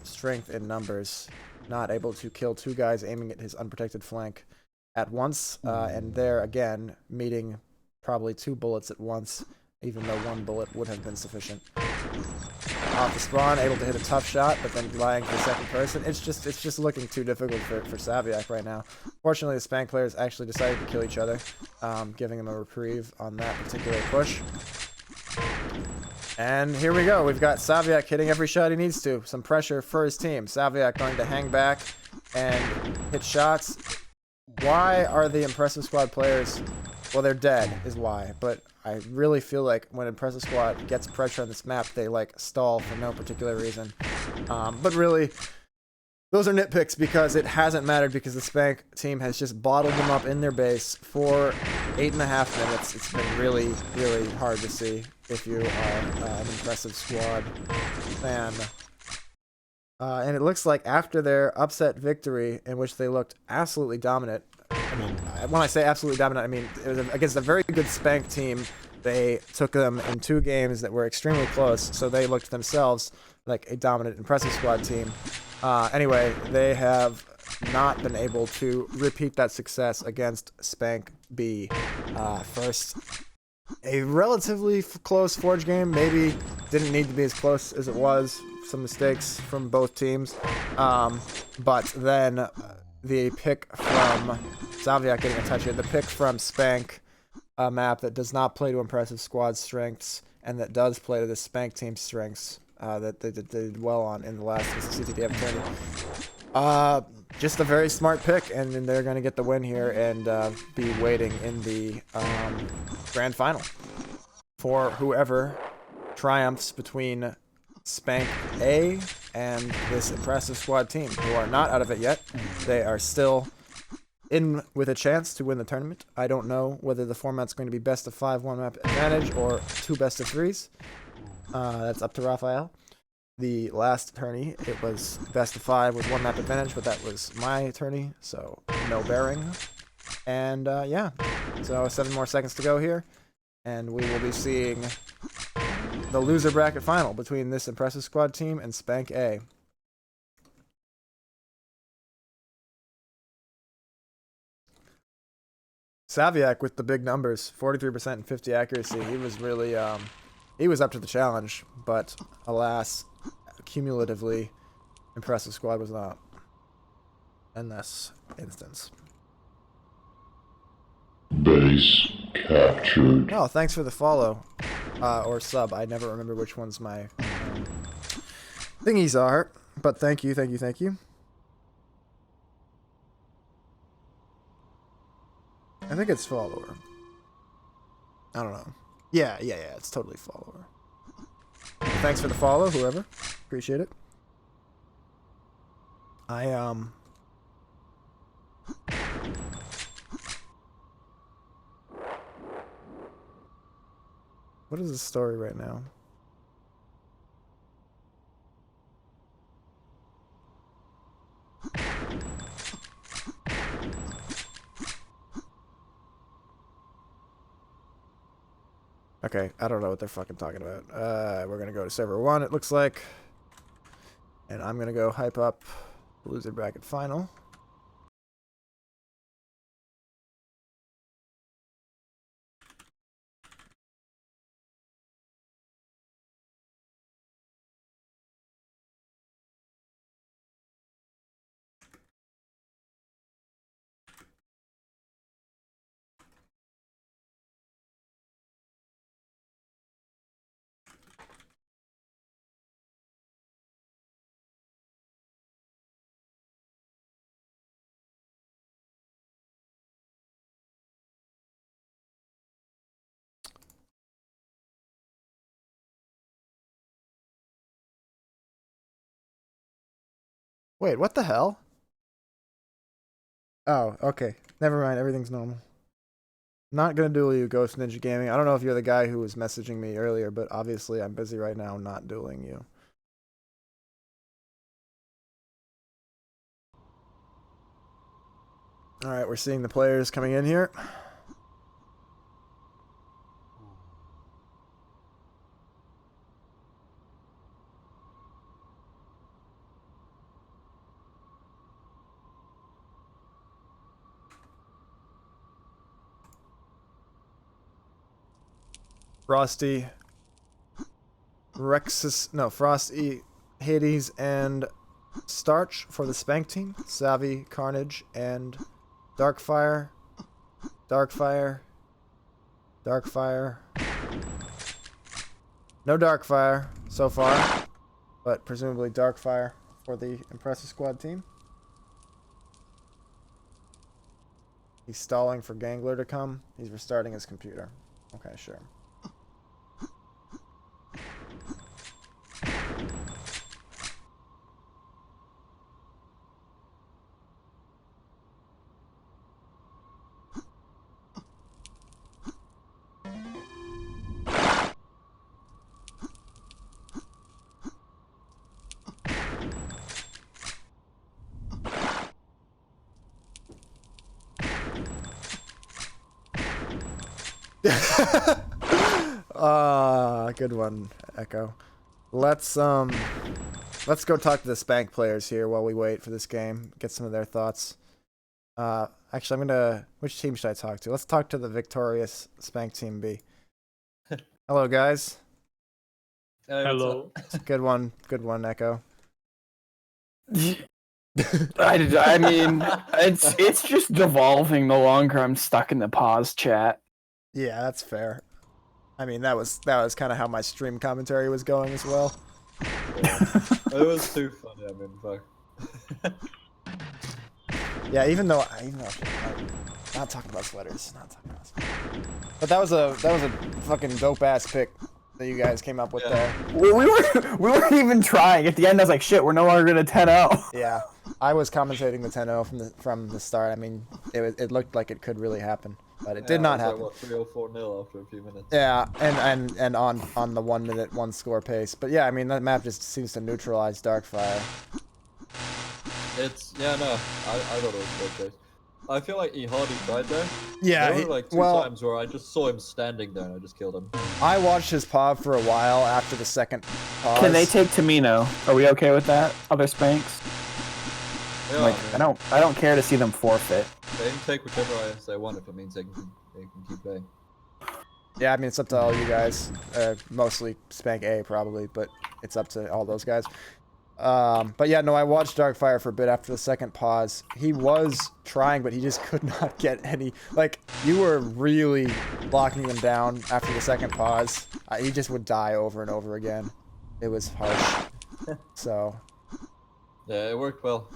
strength in numbers, not able to kill 2 guys aiming at his unprotected flank at once, and there again meeting probably 2 bullets at once, even though 1 bullet would have been sufficient. Off the spawn, able to hit a tough shot, but then lying to the second person. It's just looking too difficult for SauerLeauge right now. Fortunately, the Spank players actually decided to kill each other, giving them a reprieve on that particular push. And here we go. We've got SauerLeauge hitting every shot he needs to. Some pressure for his team. SauerLeauge going to hang back and hit shots. Why are the Impressive Squad players... Well, they're dead, is why. But I really feel like when Impressive Squad gets pressure on this map, they, like, stall for no particular reason. But really, those are nitpicks because it hasn't mattered because the Spank team has just bottled them up in their base for 8.5 minutes. It's been really, really hard to see if you are an Impressive Squad fan. And it looks like after their upset victory, in which they looked absolutely dominant, I mean, when I say absolutely dominant, I mean it was against a very good Spank team. They took them in 2 games that were extremely close, so they looked themselves like a dominant Impressive Squad team. Anyway, they have not been able to repeat that success against Spank B. First, a relatively close Forge game, maybe didn't need to be as close as it was. Some mistakes from both teams, but then the pick from SauerLeauge getting a touch here. The pick from Spank, a map that does not play to Impressive Squad's strengths and that does play to the Spank team's strengths that they did well on in the last SauerLeauge tournament. Just a very smart pick, and then they're going to get the win here and be waiting in the grand final for whoever triumphs between Spank A and this Impressive Squad team, who are not out of it yet. They are still in with a chance to win the tournament. I don't know whether the format's going to be best of 5 1 map advantage or 2 best of 3s. That's up to Raphael. the last tourney, it was best of 5 with 1 map advantage, but that was my tourney, so no bearing. And yeah, so 7 more seconds to go here, and we will be seeing the loser bracket final between this Impressive Squad team and Spank A. Saviak with the big numbers, 43% and 50 accuracy. He was really, he was up to the challenge, but alas, cumulatively, Impressive Squad was not in this instance. Base captured. Oh, thanks for the follow, or sub. I never remember which ones my thingies are, but thank you, thank you, thank you. I think it's follower. I don't know. Yeah, it's totally follower. Thanks for the follow, whoever. Appreciate it. What is the story right now? Okay, I don't know what they're fucking talking about. We're gonna go to server 1, it looks like. And I'm gonna go hype up loser bracket final. Wait, what the hell? Oh, okay. Never mind, everything's normal. Not gonna duel you, Ghost Ninja Gaming. I don't know if you're the guy who was messaging me earlier, but obviously I'm busy right now not dueling you. Alright, we're seeing the players coming in here. Frosty, Frosty, Hades, and Starch for the Spank team. Savvy, Carnage, and Darkfire. Darkfire. No Darkfire so far, but presumably Darkfire for the Impressive Squad team. He's stalling for Gangler to come. He's restarting his computer. Okay, sure. Good one, Echo. Let's go talk to the Spank players here while we wait for this game. Get some of their thoughts. Actually, which team should I talk to? Let's talk to the victorious Spank Team B. Hello, guys. Hello. Good one, Echo. I mean, it's just devolving the longer I'm stuck in the pause chat. Yeah, that's fair. I mean, that was kind of how my stream commentary was going as well. It was too funny. I mean, fuck. Yeah, even though I'm not talking about sweaters, But that was a fucking dope ass pick that you guys came up with there. We weren't even trying. At the end, I was like, shit, we're no longer gonna 10-0. Yeah, I was commentating the 10-0 from the start. I mean, it looked like it could really happen. but it did not Like, happen. what, 3 or 4-0 after a few minutes. Yeah, and on the 1 minute 1 score pace. But yeah, I mean that map just seems to neutralize Darkfire. It's no, I thought it was great. I feel like he hardly tried there. Yeah, there were like 2 times where I just saw him standing there and I just killed him. I watched his POV for a while after the second pause. Can they take Tamino? Are we okay with that? Other Spanks? Yeah, Like, I don't care to see them forfeit. They can take whichever IS they want if it means they can keep playing. Yeah, I mean, it's up to all you guys. Mostly Spank A, probably, but it's up to all those guys. But yeah, no, I watched Darkfire for a bit after the second pause. He was trying, but he just could not get any... Like, you were really locking them down after the second pause. He just would die over and over again. It was harsh. So... Yeah, it worked well.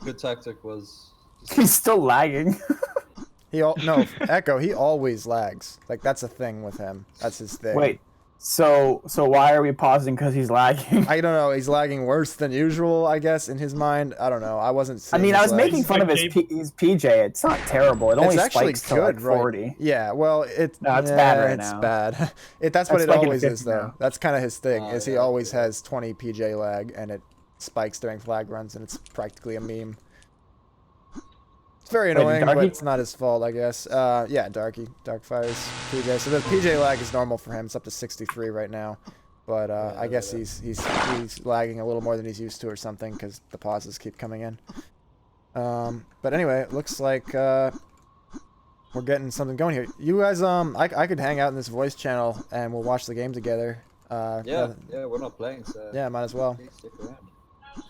Good tactic was... He's still lagging. No, Echo, he always lags. Like, that's a thing with him. That's his thing. Wait, so why are we pausing because he's lagging? I don't know. He's lagging worse than usual, I guess, in his mind. I don't know. I wasn't seeing I mean, I was lags. making fun of his PJ. It's not terrible. It only It's actually spikes to good, like 40. right? Yeah, well, it's bad right it's now. bad. That's what it spiking to always 50 is, though. now. That's kind of his thing. Is he yeah, always yeah. has 20 PJ lag, and it spikes during flag runs, and it's practically a meme. It's very annoying, but it's not his fault, I guess. Yeah, Darkfire's PJ. So the PJ lag is normal for him. It's up to 63 right now, but I guess he's lagging a little more than he's used to or something because the pauses keep coming in. But anyway, it looks like we're getting something going here. You guys, I could hang out in this voice channel and we'll watch the game together. Yeah, we're not playing, so... Yeah, might as well. please stick around.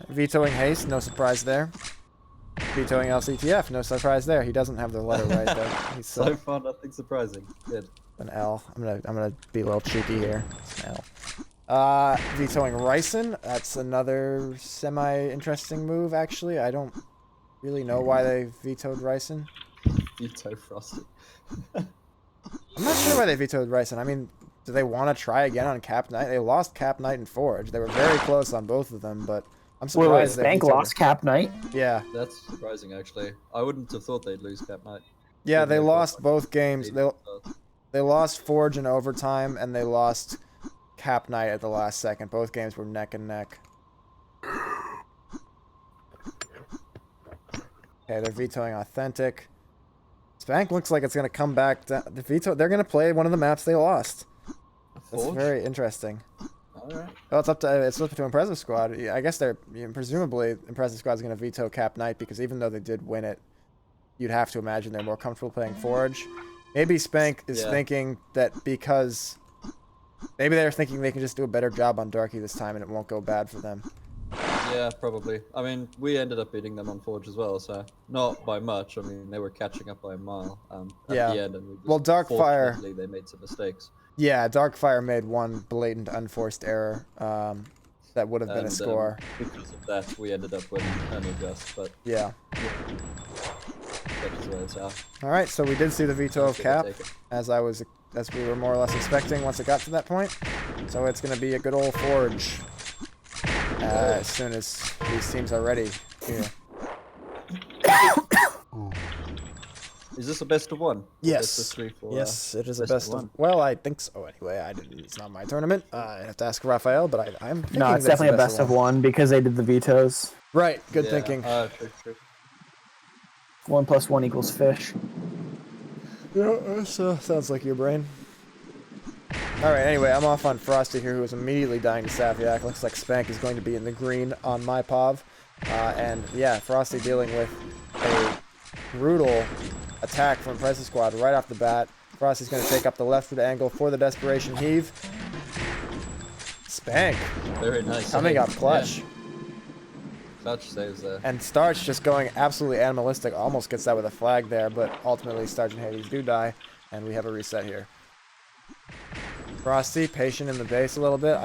Vetoing Haste, no surprise there. Vetoing LCTF, no surprise there. He doesn't have the letter right though. He's So far, nothing surprising. Good. an L. I'm gonna be a little cheeky here. It's an L. Vetoing Ryson. That's another semi-interesting move, actually. I don't really know why they vetoed Ryson. Veto Frosty. I'm not sure why they vetoed Ryson. I mean, do they want to try again on Cap Knight? They lost Cap Knight and Forge. They were very close on both of them, but I'm surprised they Spank vetoed lost it. Cap Knight? Yeah. That's surprising, actually. I wouldn't have thought they'd lose Cap Knight. Yeah, they Wouldn't have lost thought, both games. like, They lost Forge in overtime, and they lost Cap Knight at the last second. Both games were neck and neck. Okay, they're vetoing Authentic. Spank looks like it's going to come back. They're going to play one of the maps they lost. That's Forge? very interesting. Alright. Well, it's up to Impressive Squad. I guess presumably Impressive Squad is going to veto Cap Knight because even though they did win it, you'd have to imagine they're more comfortable playing Forge. Maybe Spank is thinking that because maybe they're thinking they can just do a better job on Darky this time and it won't go bad for them. Yeah, probably. I mean, we ended up beating them on Forge as well, so not by much. I mean, they were catching up by a mile at the end, and we just, well, Darkfire. Fortunately, they made some mistakes. Yeah, Darkfire made one blatant unforced error that would have been a score. Because of that, we ended up winning unadjust, but Yeah. that is where it's at. All right, so we did see the veto of Give or Cap, take it. as we were more or less expecting once it got to that point. So it's going to be a good old Forge as soon as these teams are ready. Yeah. Is this a best of one? Yes. Best of three for, Yes, it is a best of best of one. Well, I think so. Anyway, it's not my tournament. I have to ask Raphael, but I'm thinking No, it's that's definitely a best of one because they did the vetoes. Right. Good Yeah, thinking. True. 1 + 1 = fish. Yeah, sounds like your brain. Alright, anyway, I'm off on Frosty here, who is immediately dying to Saviak. Looks like Spank is going to be in the green on my POV. And yeah, Frosty dealing with a brutal attack from Impressive Squad right off the bat. Frosty's going to take up the leftward angle for the Desperation Heave. Spank Very nice. coming save. up clutch. Yeah. Clutch saves there. And Starch just going absolutely animalistic. Almost gets that with a flag there, but ultimately Starch and Hades do die, and we have a reset here. Frosty, patient in the base a little bit.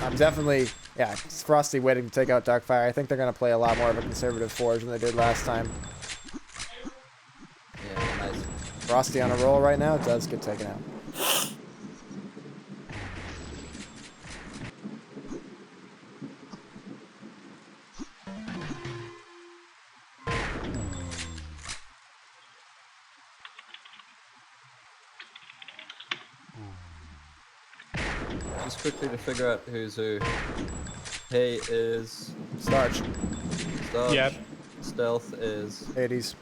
I'm definitely, yeah, it's Frosty waiting to take out Darkfire. I think they're going to play a lot more of a conservative Forge than they did last time. Yeah, nice. Frosty on a roll right now, does get taken out. just quickly to figure out who's who. Hay is Starch. Starch. Yep. Stealth is Hades.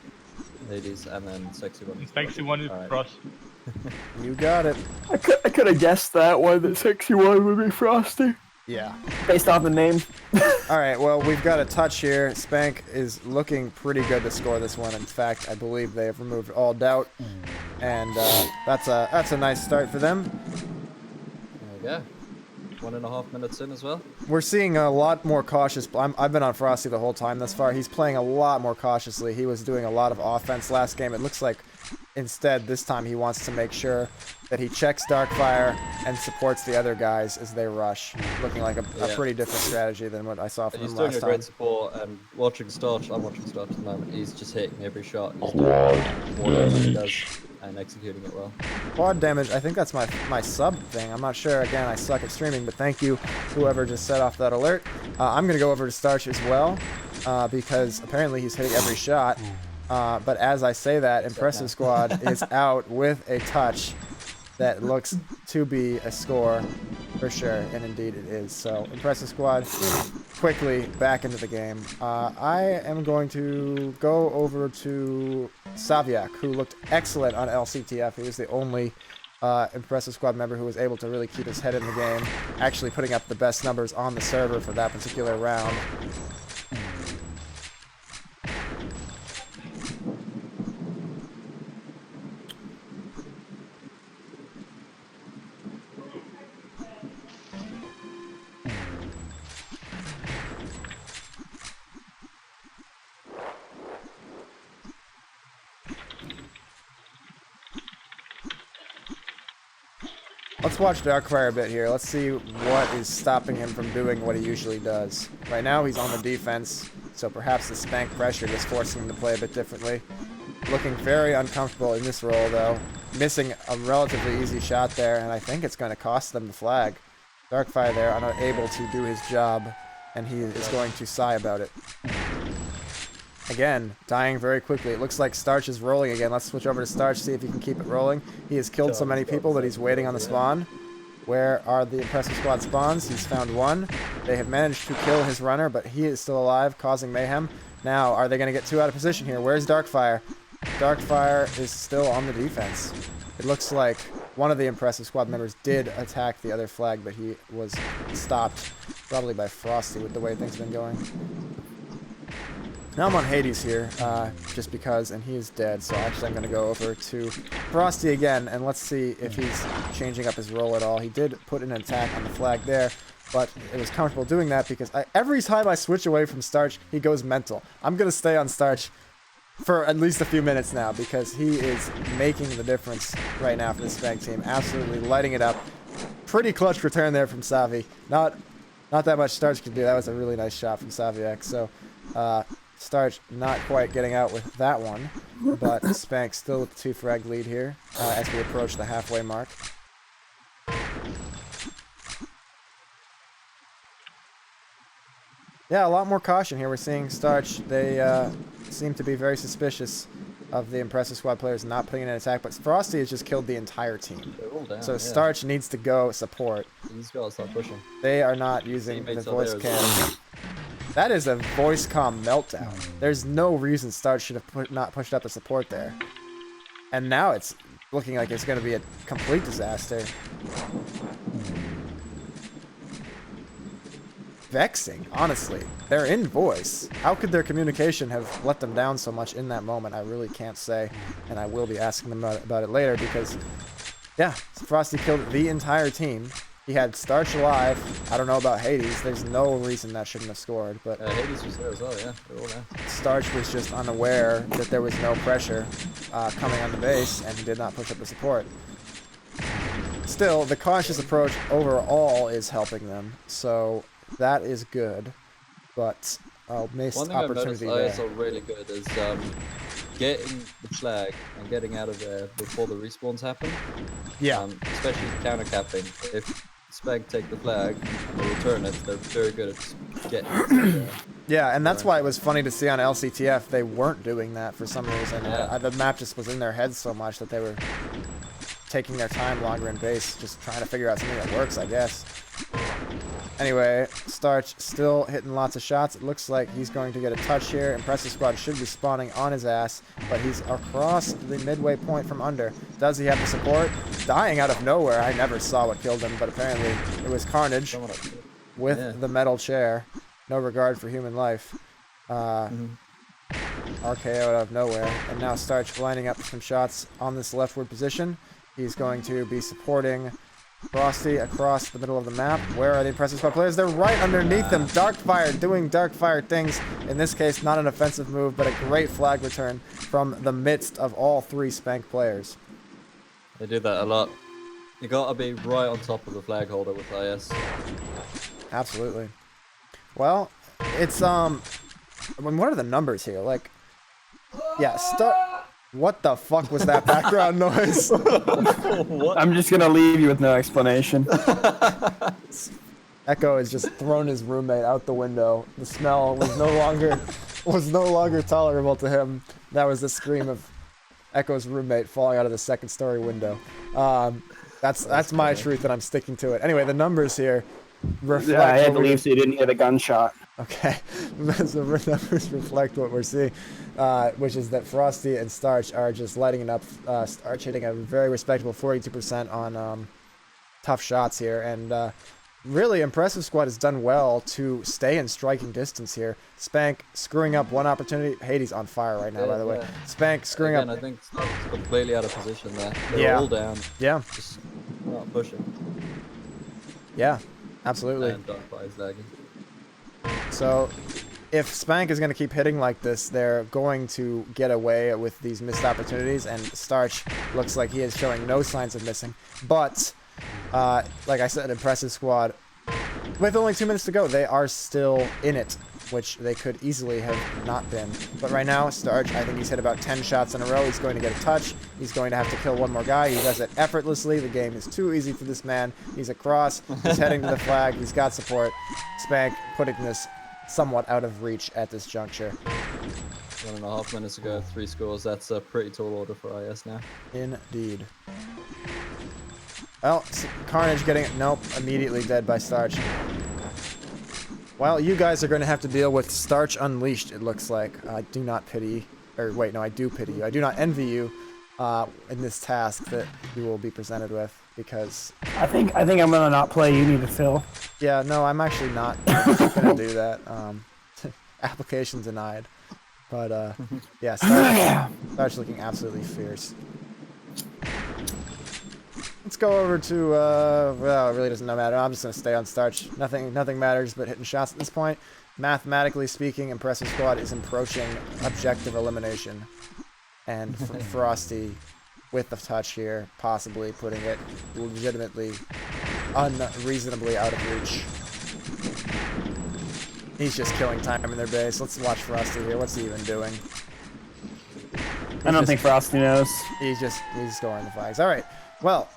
Hades, and then Sexy One. Sexy One is Alright. Frost. You got it. I could have guessed that one. The 61 would be Frosty. Yeah. Based off the name. All right, well, we've got a touch here. Spank is looking pretty good to score this one. In fact, I believe they have removed all doubt. And that's a nice start for them. There we go. 1.5 minutes in as well. We're seeing a lot more cautious. I've been on Frosty the whole time thus far. He's playing a lot more cautiously. He was doing a lot of offense last game. It looks like instead this time he wants to make sure that he checks Darkfire and supports the other guys as they rush. Looking like a pretty different strategy than what I saw from him last time. He's doing a great support, and watching Starch, I'm watching Starch at the moment, he's just hitting every shot. He's doing more than he does and executing it well. Quad damage, I think that's my sub thing. I'm not sure. Again, I suck at streaming, but thank you, whoever just set off that alert. I'm going to go over to Starch as well, because apparently he's hitting every shot. But as I say that, Impressive Squad is out with a touch that looks to be a score for sure, and indeed it is. So, Impressive Squad quickly back into the game. I am going to go over to SauerLeauge, who looked excellent on LCTF. He was the only Impressive Squad member who was able to really keep his head in the game, actually putting up the best numbers on the server for that particular round. Let's watch Darkfire a bit here. Let's see what is stopping him from doing what he usually does. Right now he's on the defense, so perhaps the Spank pressure is forcing him to play a bit differently. Looking very uncomfortable in this role though. Missing a relatively easy shot there, and I think it's going to cost them the flag. Darkfire there, unable to do his job, and he is going to sigh about it. Again, dying very quickly. It looks like Starch is rolling again. Let's switch over to Starch, see if he can keep it rolling. He has killed so many people that he's waiting on the spawn. Where are the Impressive Squad spawns? He's found one. They have managed to kill his runner, but he is still alive, causing mayhem. Now, are they going to get too out of position here? Where's Darkfire? Darkfire is still on the defense. It looks like one of the Impressive Squad members did attack the other flag, but he was stopped, probably by Frosty with the way things have been going. Now I'm on Hades here, just because, and he is dead, so actually I'm going to go over to Frosty again, and let's see if he's changing up his role at all. He did put an attack on the flag there, but it was comfortable doing that because every time I switch away from Starch, he goes mental. I'm going to stay on Starch for at least a few minutes now because he is making the difference right now for the Spank team. Absolutely lighting it up. Pretty clutch return there from Savi. Not that much Starch could do. That was a really nice shot from SauerLeauge. So, Starch not quite getting out with that one, but Spank still with the 2-frag lead here as we approach the halfway mark. Yeah, a lot more caution here. We're seeing Starch. They seem to be very suspicious of the Impressive Squad players not putting in an attack, but Frosty has just killed the entire team. They're all down, So Starch needs to go support. He's got to start pushing. They are not using the voice cam. That is a voice comm meltdown. There's no reason Starch should have not pushed up the support there. And now it's looking like it's going to be a complete disaster. Vexing, honestly. They're in voice. How could their communication have let them down so much in that moment? I really can't say, and I will be asking them about it later because, yeah, Frosty killed the entire team. He had Starch alive. I don't know about Hades. There's no reason that shouldn't have scored, but Hades was there as well, yeah. They're all there. Starch was just unaware that there was no pressure coming on the base, and he did not push up the support. Still, the cautious approach overall is helping them, so that is good, but I'll miss opportunity there. One thing I've noticed ISL really good is getting the flag and getting out of there before the respawns happen. Yeah. Especially counter capping. If Spank take the flag and they return it, they're very good at getting it. Yeah, and that's why it was funny to see on LCTF they weren't doing that for some reason. Yeah. The map just was in their heads so much that they were taking their time longer in base, just trying to figure out something that works, I guess. Anyway, Starch still hitting lots of shots. It looks like he's going to get a touch here. Impressive Squad should be spawning on his ass, but he's across the midway point from under. Does he have the support? Dying out of nowhere. I never saw what killed him, but apparently it was Carnage with the metal chair. No regard for human life. RKO out of nowhere. And now Starch lining up some shots on this leftward position. He's going to be supporting Frosty across the middle of the map. Where are the Impressive Squad players? They're right underneath them. Darkfire doing Darkfire things. In this case, not an offensive move, but a great flag return from the midst of all 3 Spank players. They do that a lot. You gotta be right on top of the flag holder with IS. Absolutely. Well, it's I mean, what are the numbers here? Like, yeah, what the fuck was that background noise? I'm just gonna leave you with no explanation. Echo has just thrown his roommate out the window. The smell was no longer tolerable to him. That was the scream of Echo's roommate falling out of the second-story window. That's my truth, and I'm sticking to it. Anyway, the numbers here reflect. Yeah, I had to leave so you didn't hear the gunshot. Okay, so the numbers reflect what we're seeing, which is that Frosty and Starch are just lighting it up. Starch hitting a very respectable 42% on tough shots here, and really Impressive Squad has done well to stay in striking distance here. Spank screwing up one opportunity. Hades on fire right now, by the way. Spank screwing up. I think Starch is completely out of position there. They're all down. Yeah. Just not pushing. Yeah, absolutely. And Darkfire's lagging. So, if Spank is going to keep hitting like this, they're going to get away with these missed opportunities, and Starch looks like he is showing no signs of missing. But, like I said, Impressive Squad, with only 2 minutes to go, they are still in it, which they could easily have not been. But right now, Starch, I think he's hit about 10 shots in a row. He's going to get a touch. He's going to have to kill one more guy. He does it effortlessly. The game is too easy for this man. He's across. He's heading to the flag. He's got support. Spank putting this somewhat out of reach at this juncture. 1.5 minutes ago, 3 scores. That's a pretty tall order for IS now. Indeed. Well, Carnage getting it. Nope, immediately dead by Starch. Well, you guys are going to have to deal with Starch Unleashed, it looks like. I do not pity, or wait, no, I do pity you. I do not envy you in this task that you will be presented with, because... I think I'm going to not play. You need to fill. Yeah, no, I'm actually not going to do that. Application denied. But, yeah, Starch looking absolutely fierce. Let's go over to, well, it really doesn't matter. I'm just going to stay on Starch. Nothing matters but hitting shots at this point. Mathematically speaking, Impressive Squad is approaching objective elimination. And Frosty, with the touch here, possibly putting it legitimately, unreasonably out of reach. He's just killing time in their base. Let's watch Frosty here. What's he even doing? I don't think Frosty knows. He's scoring the flags. All right. Well,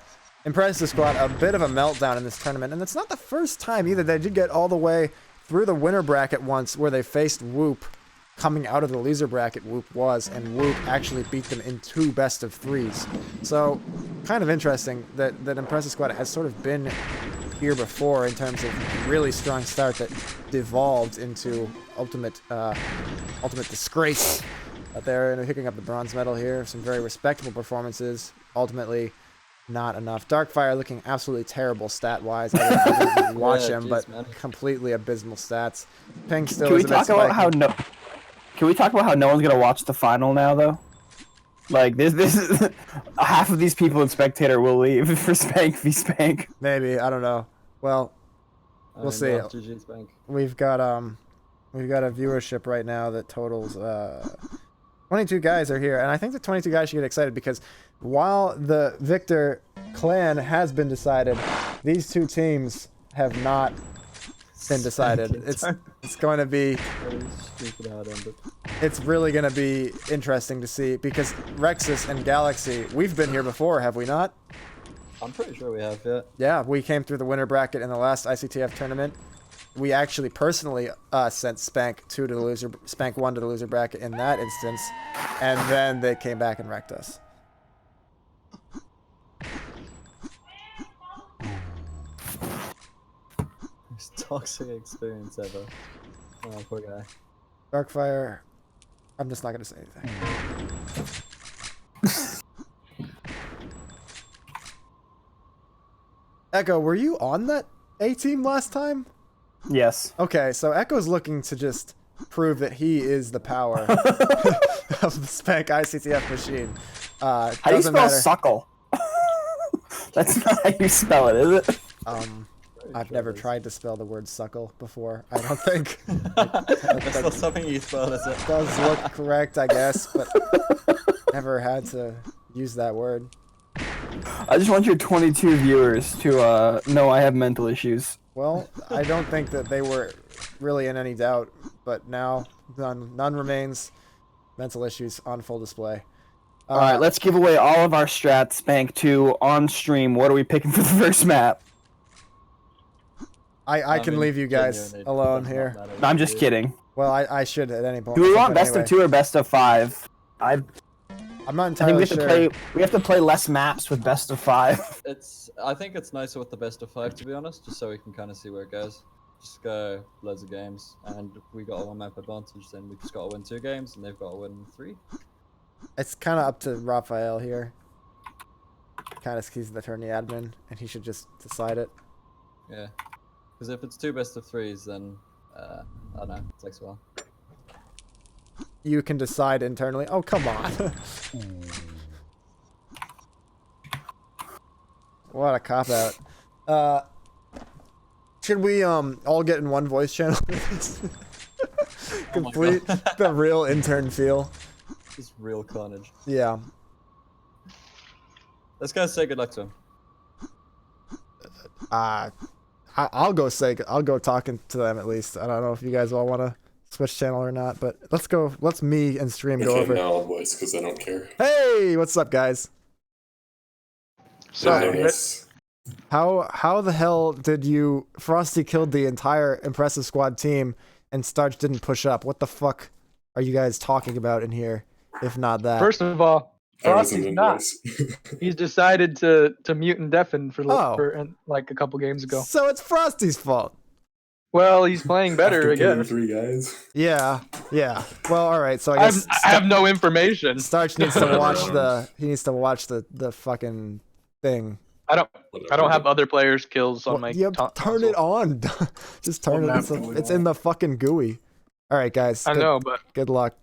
Impressive Squad, a bit of a meltdown in this tournament, and it's not the first time either. They did get all the way through the winner bracket once, where they faced Whoop. Coming out of the loser bracket, Whoop was, and Whoop actually beat them in 2 best-of-3s. So, kind of interesting that Impressive Squad has sort of been here before in terms of really strong start that devolved into ultimate disgrace. But they're picking up the bronze medal here. Some very respectable performances. Ultimately, not enough. Darkfire looking absolutely terrible stat-wise. I didn't watch him, but completely abysmal stats. Pink still Can we is a bit talk about spiky. how no? Can we talk about how no one's gonna watch the final now, though? Like this is half of these people in spectator will leave for Spank v Spank. Maybe, I don't know. Well, we'll see. We've got a viewership right now that totals 22 guys are here, and I think the 22 guys should get excited because while the Victor clan has been decided, these 2 teams have not been decided. It's going to be it's really going to be interesting to see because Rexus and Galaxy, we've been here before, have we not? I'm pretty sure we have, yeah. Yeah, we came through the winner bracket in the last iCTF tournament. We actually personally sent Spank 1 to the loser bracket in that instance, and then they came back and wrecked us. boxing experience ever. Oh, poor guy. Darkfire. I'm just not gonna say anything. Echo, were you on that A team last time? Yes. Okay, so Echo's looking to just prove that he is the power of the Spank ICTF machine. How do you spell suckle? That's not how you spell it, is it? I've never tried to spell the word suckle before. I don't think. That's not something you spell, is it? Does look correct, I guess, but never had to use that word. I just want your 22 viewers to know I have mental issues. Well, I don't think that they were really in any doubt, but now none remains. Mental issues on full display. All right, let's give away all of our strats, Spank 2, on stream. What are we picking for the first map? I can leave you guys alone here. I'm just kidding. Well, I should at any point. Do we want best of 2 or best of 5? I'm not I entirely think sure. we have to play less maps with best of 5. I think it's nicer with the best of 5, to be honest, just so we can kind of see where it goes. Just go loads of games, and we got a 1 map advantage, then we just got to win 2 games, and they've got to win 3. It's kind of up to Raphael here. Kind of, he's the attorney admin, and he should just decide it. Yeah. Because if it's 2 best of 3s, then, I don't know, it takes a while. You can decide internally. Oh, come on. What a cop-out. Should we all get in one voice channel? Complete the real intern feel. Just real carnage. Yeah. Let's go say good luck to him. I'll go talking to them at least. I don't know if you guys all want to switch channel or not, but let's go. Let's me and stream go over. Now I'll voice because I don't care. Hey, what's up, guys? So How the hell did you? Frosty killed the entire Impressive Squad team, and Starch didn't push up. What the fuck are you guys talking about in here? If not that. First of all, Frosty's not. He's decided to mute and deafen for like a couple games ago. So it's Frosty's fault. Well, he's playing better again. 3 guys. Yeah. Well, all right. So I guess I have no information. Starch needs to watch the fucking thing. I don't have other players' kills on my. Yeah, turn it on. Just turn it. It's in the fucking GUI. All right, guys. I know, but good luck.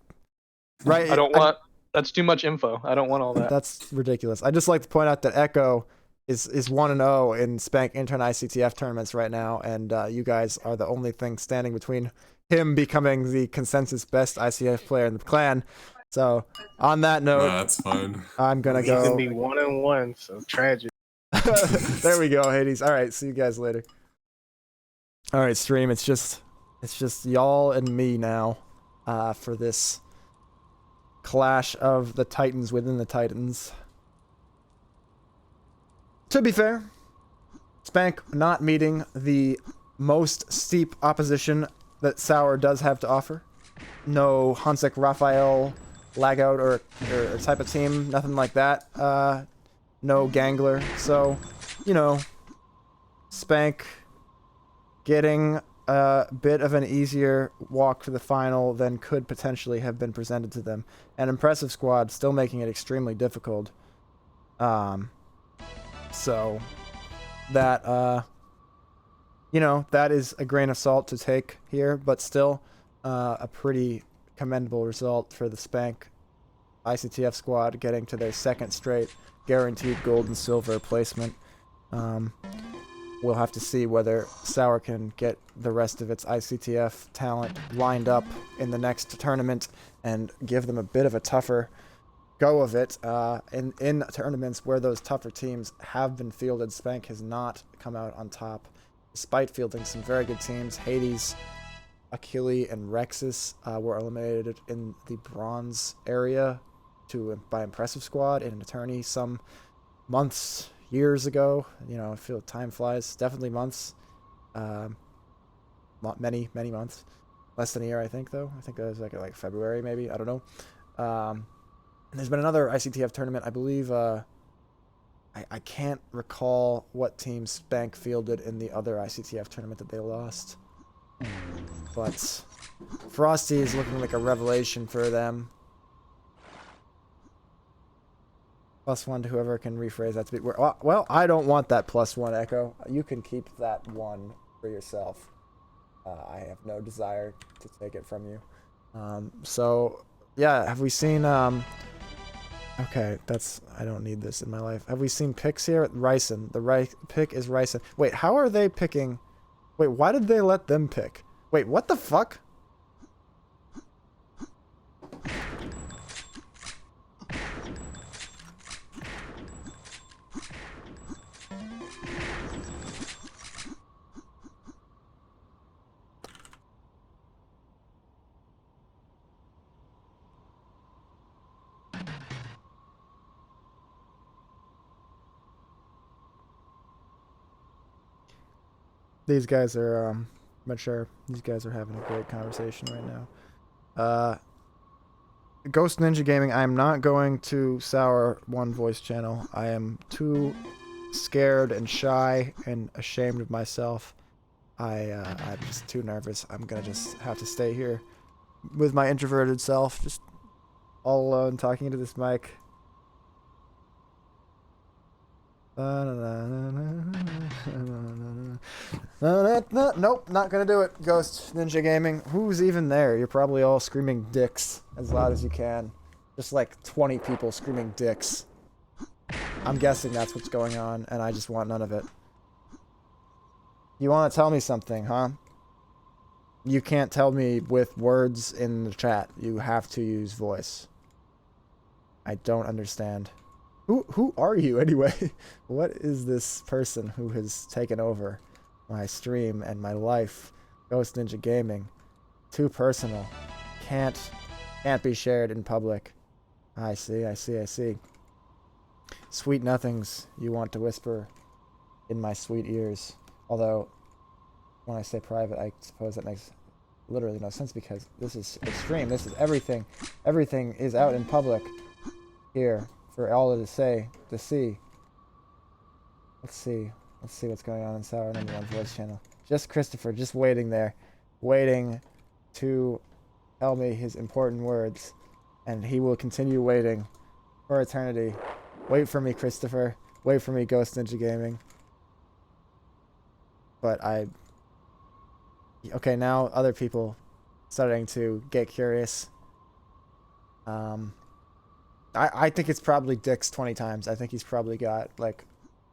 Right. I don't want. That's too much info. I don't want all that. That's ridiculous. I just like to point out that Echo is 1-0 in Spank Intern ICTF tournaments right now, and you guys are the only thing standing between him becoming the consensus best ICTF player in the clan. So, on that note, that's fine. I'm gonna He's go. gonna be 1-1, so tragic. There we go, Hades. All right, see you guys later. All right, stream. It's just y'all and me now, for this clash of the Titans within the Titans. To be fair, Spank not meeting the most steep opposition that Sauer does have to offer. No Hansik Raphael lagout or type of team, nothing like that. No Gangler. So, you know, Spank getting a bit of an easier walk to the final than could potentially have been presented to them. An Impressive Squad still making it extremely difficult. So that you know, that is a grain of salt to take here, but still a pretty commendable result for the Spank ICTF squad, getting to their 2nd straight guaranteed gold and silver placement. We'll have to see whether Sauer can get the rest of its ICTF talent lined up in the next tournament and give them a bit of a tougher go of it. In tournaments where those tougher teams have been fielded, Spank has not come out on top, despite fielding some very good teams. Hades, Achille, and Rexus were eliminated in the bronze area by Impressive Squad in an attorney some months, years ago. You know, I feel time flies. Definitely months. Many months. Less than a year, I think, though. I think that was like February, maybe. I don't know. There's been another ICTF tournament, I believe. I I can't recall what team Spank fielded in the other iCTF tournament that they lost. But Frosty is looking like a revelation for them. +1 to whoever can rephrase that to be... Well, I don't want that +1, Echo. You can keep that 1 for yourself. I have no desire to take it from you. So, yeah, have we seen... Okay, that's... I don't need this in my life. Have we seen picks here? Ryson. The pick is Ryson. Wait, how are they picking... Wait, why did they let them pick? Wait, what the fuck? These guys are mature. These guys are having a great conversation right now. Ghost Ninja Gaming, I'm not going to Sour One Voice channel. I am too scared and shy and ashamed of myself. I'm just too nervous. I'm gonna just have to stay here with my introverted self, just all alone talking into this mic. Nope, not gonna do it. Ghost Ninja Gaming. Who's even there? You're probably all screaming dicks as loud as you can. Just like 20 people screaming dicks. I'm guessing that's what's going on, and I just want none of it. You want to tell me something, huh? You can't tell me with words in the chat. You have to use voice. I don't understand. Who are you anyway? What is this person who has taken over my stream and my life? Ghost Ninja Gaming. Too personal. Can't be shared in public. I see. Sweet nothings you want to whisper in my sweet ears. Although, when I say private, I suppose that makes literally no sense because this is a stream. This is everything. Everything is out in public here. For all to see. Let's see what's going on in Sour Number One Voice channel. Just Christopher, just waiting there, waiting to tell me his important words, and he will continue waiting for eternity. Wait for me, Christopher. Wait for me, Ghost Ninja Gaming. But okay, now other people starting to get curious. I think it's probably dicks 20 times. I think he's probably got like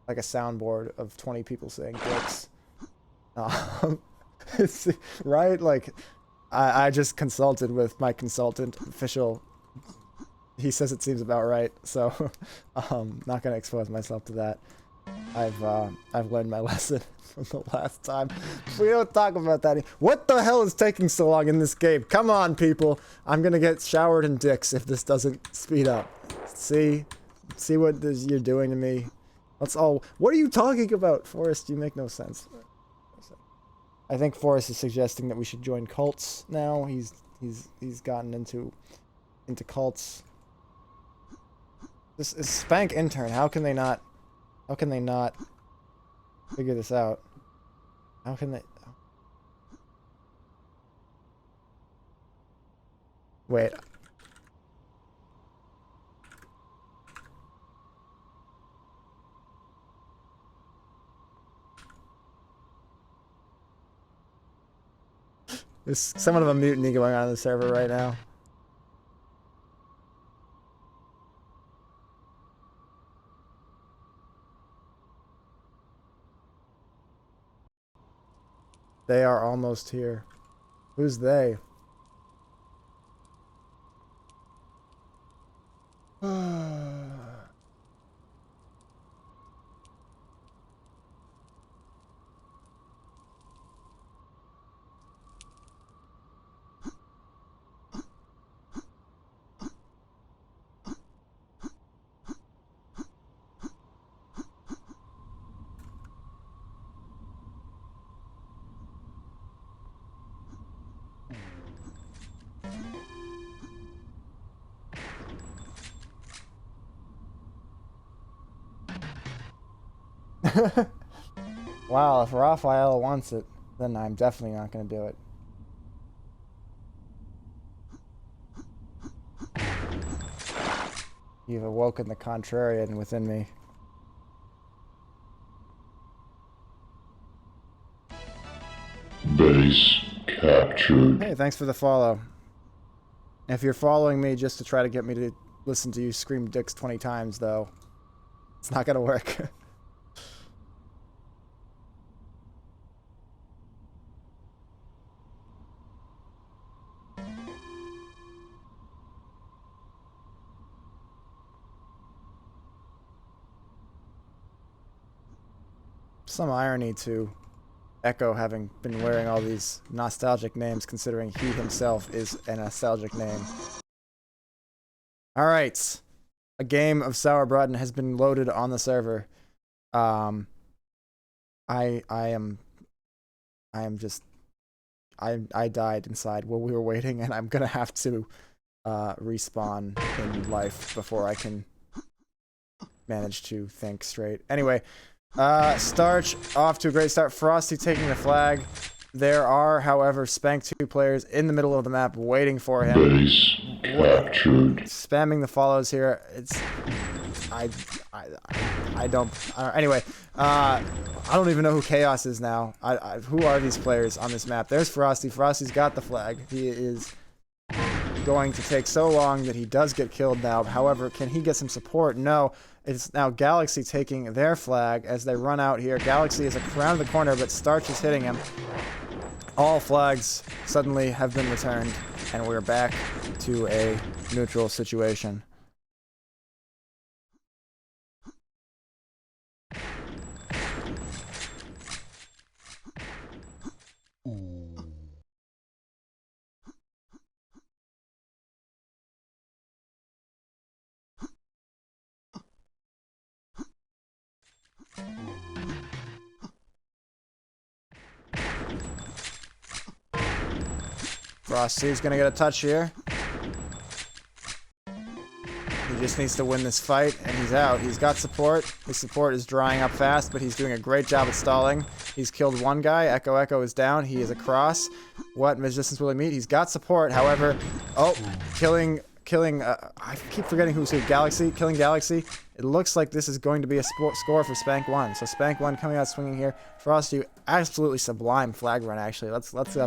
a soundboard of 20 people saying dicks. Right? Like, I just consulted with my consultant official. He says it seems about right, so not gonna expose myself to that. I've learned my lesson from the last time. We don't talk about that. What the hell is taking so long in this game? Come on, people. I'm gonna get showered in dicks if this doesn't speed up. See what you're doing to me. Let's all. What are you talking about, Forrest? You make no sense. I think Forrest is suggesting that we should join cults now. He's gotten into cults. This is Spank intern. How can they not figure this out? How can they? Wait. There's somewhat of a mutiny going on in the server right now. They are almost here. Who's they? Wow, if Raphael wants it, then I'm definitely not going to do it. You've awoken the contrarian within me. Base captured. Hey, thanks for the follow. If you're following me just to try to get me to listen to you scream dicks 20 times, though, it's not gonna work. Some irony to Echo having been wearing all these nostalgic names, considering he himself is a nostalgic name. Alright. A game of Sauerbraten has been loaded on the server. I died inside while we were waiting, and I'm gonna have to respawn in life before I can manage to think straight. Anyway, Starch off to a great start. Frosty taking the flag. There are, however, Spank 2 players in the middle of the map waiting for him. Base captured. Spamming the follows here. It's anyway, I don't even know who Chaos is now. Who are these players on this map? There's Frosty. Frosty's got the flag. He is going to take so long that he does get killed now. However, can he get some support? No. It's now Galaxy taking their flag as they run out here. Galaxy is around the corner, but Starch is hitting him. All flags suddenly have been returned, and we're back to a neutral situation. Frosty's gonna get a touch here. He just needs to win this fight, and he's out. He's got support. His support is drying up fast, but he's doing a great job at stalling. He's killed one guy. Echo is down. He is across. What resistance will he meet? He's got support. However, killing. I keep forgetting who's who. Galaxy, killing Galaxy. It looks like this is going to be a score for Spank 1. So Spank 1 coming out swinging here. Frosty, absolutely sublime flag run. Actually, let's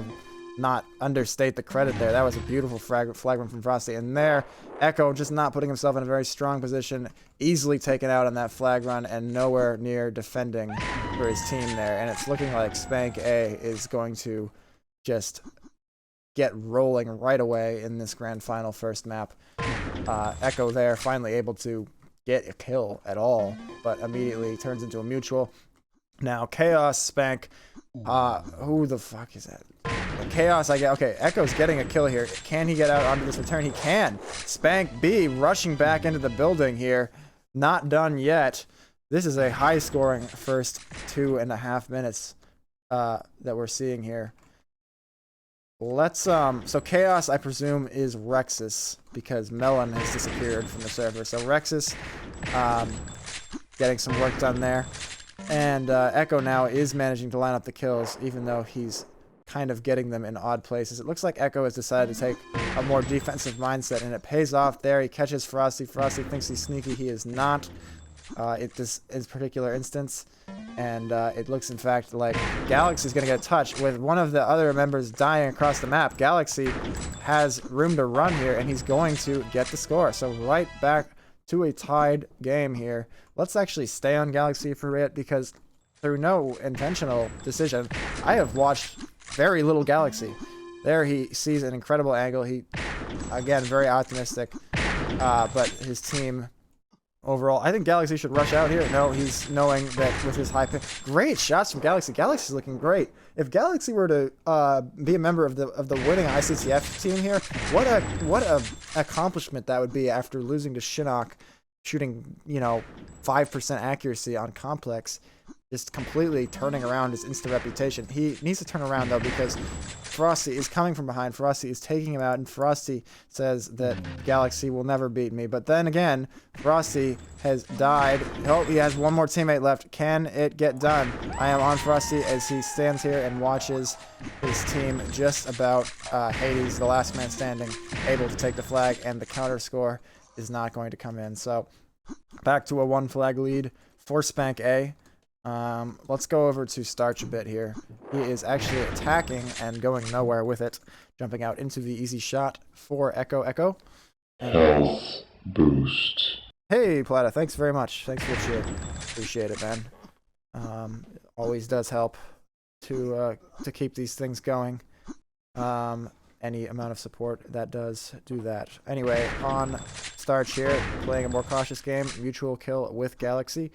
not understate the credit there. That was a beautiful flag run from Frosty. And there, Echo just not putting himself in a very strong position, easily taken out on that flag run and nowhere near defending for his team there. And it's looking like Spank A is going to just get rolling right away in this grand final first map. Echo there finally able to get a kill at all, but immediately turns into a mutual. Now Chaos, Spank, who the fuck is that? Chaos, I get. Okay, Echo's getting a kill here. Can he get out onto this return? He can. Spank B rushing back into the building here. Not done yet. This is a high-scoring first 2.5 minutes that we're seeing here. Let's so Chaos, I presume, is Rexus because Melon has disappeared from the server. So Rexus, getting some work done there, and Echo now is managing to line up the kills, even though he's kind of getting them in odd places. It looks like Echo has decided to take a more defensive mindset, and it pays off there. He catches Frosty. Frosty thinks he's sneaky. He is not. This particular instance, and it looks in fact like Galaxy's gonna get a touch with one of the other members dying across the map. Galaxy has room to run here, and he's going to get the score. So right back to a tied game here. Let's actually stay on Galaxy for a bit because through no intentional decision, I have watched very little Galaxy. There he sees an incredible angle. He, again, very optimistic, but his team overall, I think Galaxy should rush out here. No, he's knowing that with his high pick. Great shots from Galaxy. Galaxy's looking great. If Galaxy were to be a member of the winning iCTF team here, what a accomplishment that would be after losing to Shinnok, shooting 5% accuracy on complex. just completely turning around his Insta reputation. He needs to turn around, though, because Frosty is coming from behind. Frosty is taking him out, and Frosty says that Galaxy will never beat me. But then again, Frosty has died. Oh, he has one more teammate left. Can it get done? I am on Frosty as he stands here and watches his team just about Hades, the last man standing, able to take the flag, and the counter score is not going to come in. So back to a 1 flag lead for Spank A. Let's go over to Starch a bit here. He is actually attacking and going nowhere with it, jumping out into the easy shot for Echo. Health boost. Hey, Plata, thanks very much. Thanks for the cheer. Appreciate it, man. Always does help to keep these things going. Any amount of support that does do that. Anyway, on Starch here, playing a more cautious game, mutual kill with Galaxy,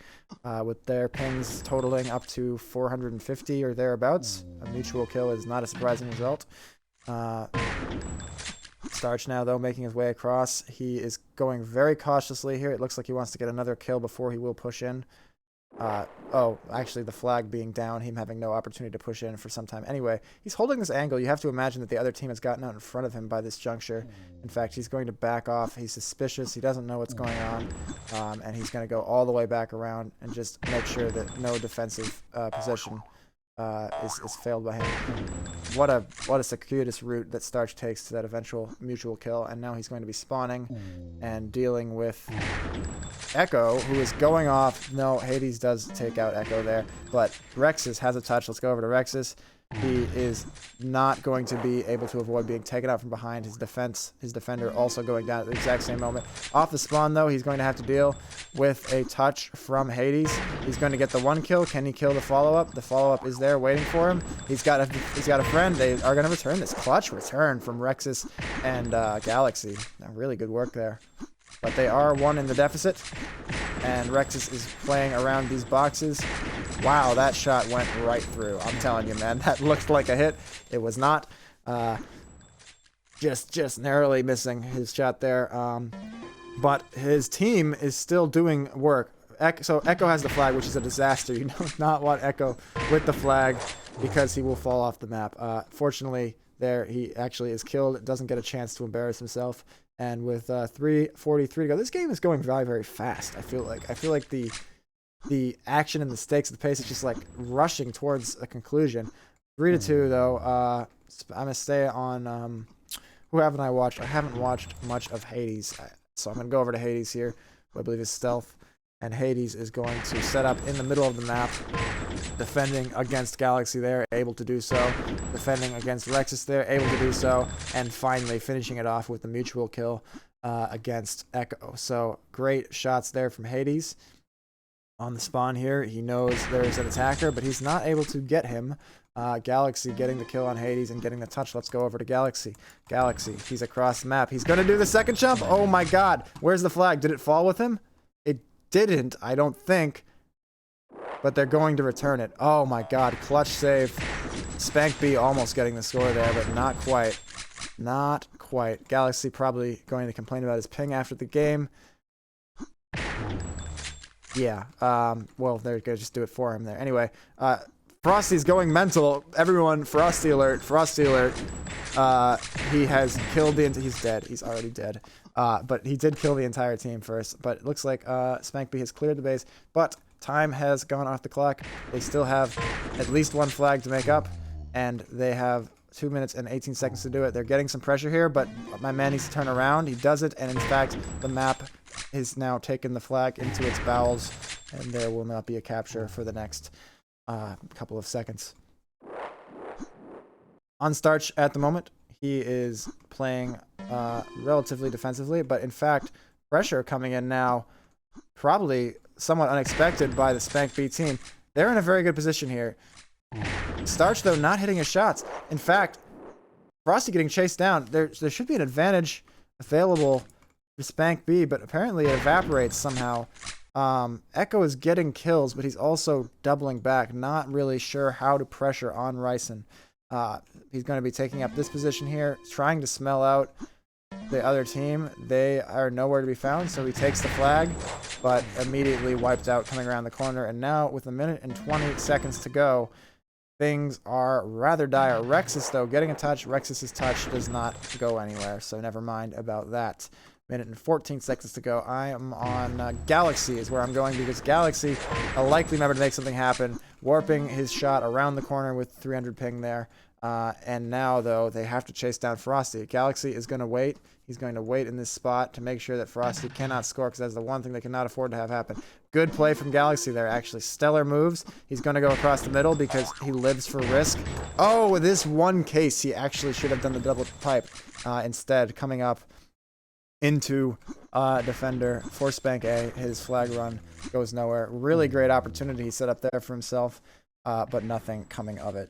with their pings totaling up to 450 or thereabouts. A mutual kill is not a surprising result. Starch now, though, making his way across. He is going very cautiously here. It looks like he wants to get another kill before he will push in. Oh, actually the flag being down, him having no opportunity to push in for some time. Anyway, he's holding this angle. You have to imagine that the other team has gotten out in front of him by this juncture. In fact, he's going to back off. He's suspicious. He doesn't know what's going on. And he's going to go all the way back around and just make sure that no defensive position is failed by him. What a circuitous route that Starch takes to that eventual mutual kill. And now he's going to be spawning and dealing with Echo, who is going off. No, Hades does take out Echo there, but Rexus has a touch. Let's go over to Rexus. He is not going to be able to avoid being taken out from behind. His defender also going down at the exact same moment. Off the spawn, though, he's going to have to deal with a touch from Hades. He's going to get the 1 kill. Can he kill the follow-up? The follow-up is there waiting for him. He's got a friend. They are going to return this clutch return from Rexus and Galaxy. Really good work there. But they are 1 in the deficit, and Rexus is playing around these boxes. Wow, that shot went right through. I'm telling you, man, that looked like a hit. It was not. Just narrowly missing his shot there. But his team is still doing work. So Echo has the flag, which is a disaster. You do not want Echo with the flag because he will fall off the map. Fortunately, there he actually is killed. Doesn't get a chance to embarrass himself. And with 3:43 to go, this game is going very, very fast. I feel like the action and the stakes of the pace is just like rushing towards a conclusion. 3-2 though. I'm gonna stay on. Who haven't I watched? I haven't watched much of Hades, so I'm gonna go over to Hades here, who I believe is Stealth. And Hades is going to set up in the middle of the map, defending against Galaxy there, able to do so. Defending against Rexus there, able to do so. And finally finishing it off with the mutual kill against Echo. So great shots there from Hades. On the spawn here, he knows there's an attacker, but he's not able to get him. Galaxy getting the kill on Hades and getting the touch. Let's go over to Galaxy. Galaxy, he's across the map. He's going to do the second jump. Oh my god. Where's the flag? Did it fall with him? Didn't, I don't think, but they're going to return it. Oh my god, clutch save. Spank B almost getting the score there, but not quite. Not quite. Galaxy probably going to complain about his ping after the game. Yeah, well, they're going to just do it for him there. Anyway, Frosty's going mental. Everyone, Frosty alert, Frosty alert. He has killed he's dead. He's already dead. But he did kill the entire team first. But it looks like Spank B has cleared the base. But time has gone off the clock. They still have at least 1 flag to make up. And they have 2 minutes and 18 seconds to do it. They're getting some pressure here, but my man needs to turn around. He does it, and in fact, the map has now taken the flag into its bowels. And there will not be a capture for the next couple of seconds. On Starch at the moment, he is playing relatively defensively, but in fact, pressure coming in now, probably somewhat unexpected by the Spank B team. They're in a very good position here. Starch, though, not hitting his shots. In fact, Frosty getting chased down. There should be an advantage available for Spank B, but apparently it evaporates somehow. Echo is getting kills, but he's also doubling back. Not really sure how to pressure on Ryson. He's going to be taking up this position here, trying to smell out the other team, they are nowhere to be found, so he takes the flag, but immediately wiped out coming around the corner. And now, with 1 minute and 20 seconds to go, things are rather dire. Rexus, though, getting a touch. Rexus's touch does not go anywhere, so never mind about that. Minute and 14 seconds to go. I am on Galaxy is where I'm going, because Galaxy, a likely member to make something happen, warping his shot around the corner with 300 ping there. And now, though, they have to chase down Frosty. Galaxy is going to wait. He's going to wait in this spot to make sure that Frosty cannot score, because that's the one thing they cannot afford to have happen. Good play from Galaxy there, actually. Stellar moves. He's going to go across the middle because he lives for risk. Oh, this one case, he actually should have done the double pipe. Instead, coming up into defender for Spank A. His flag run goes nowhere. Really great opportunity he set up there for himself, but nothing coming of it.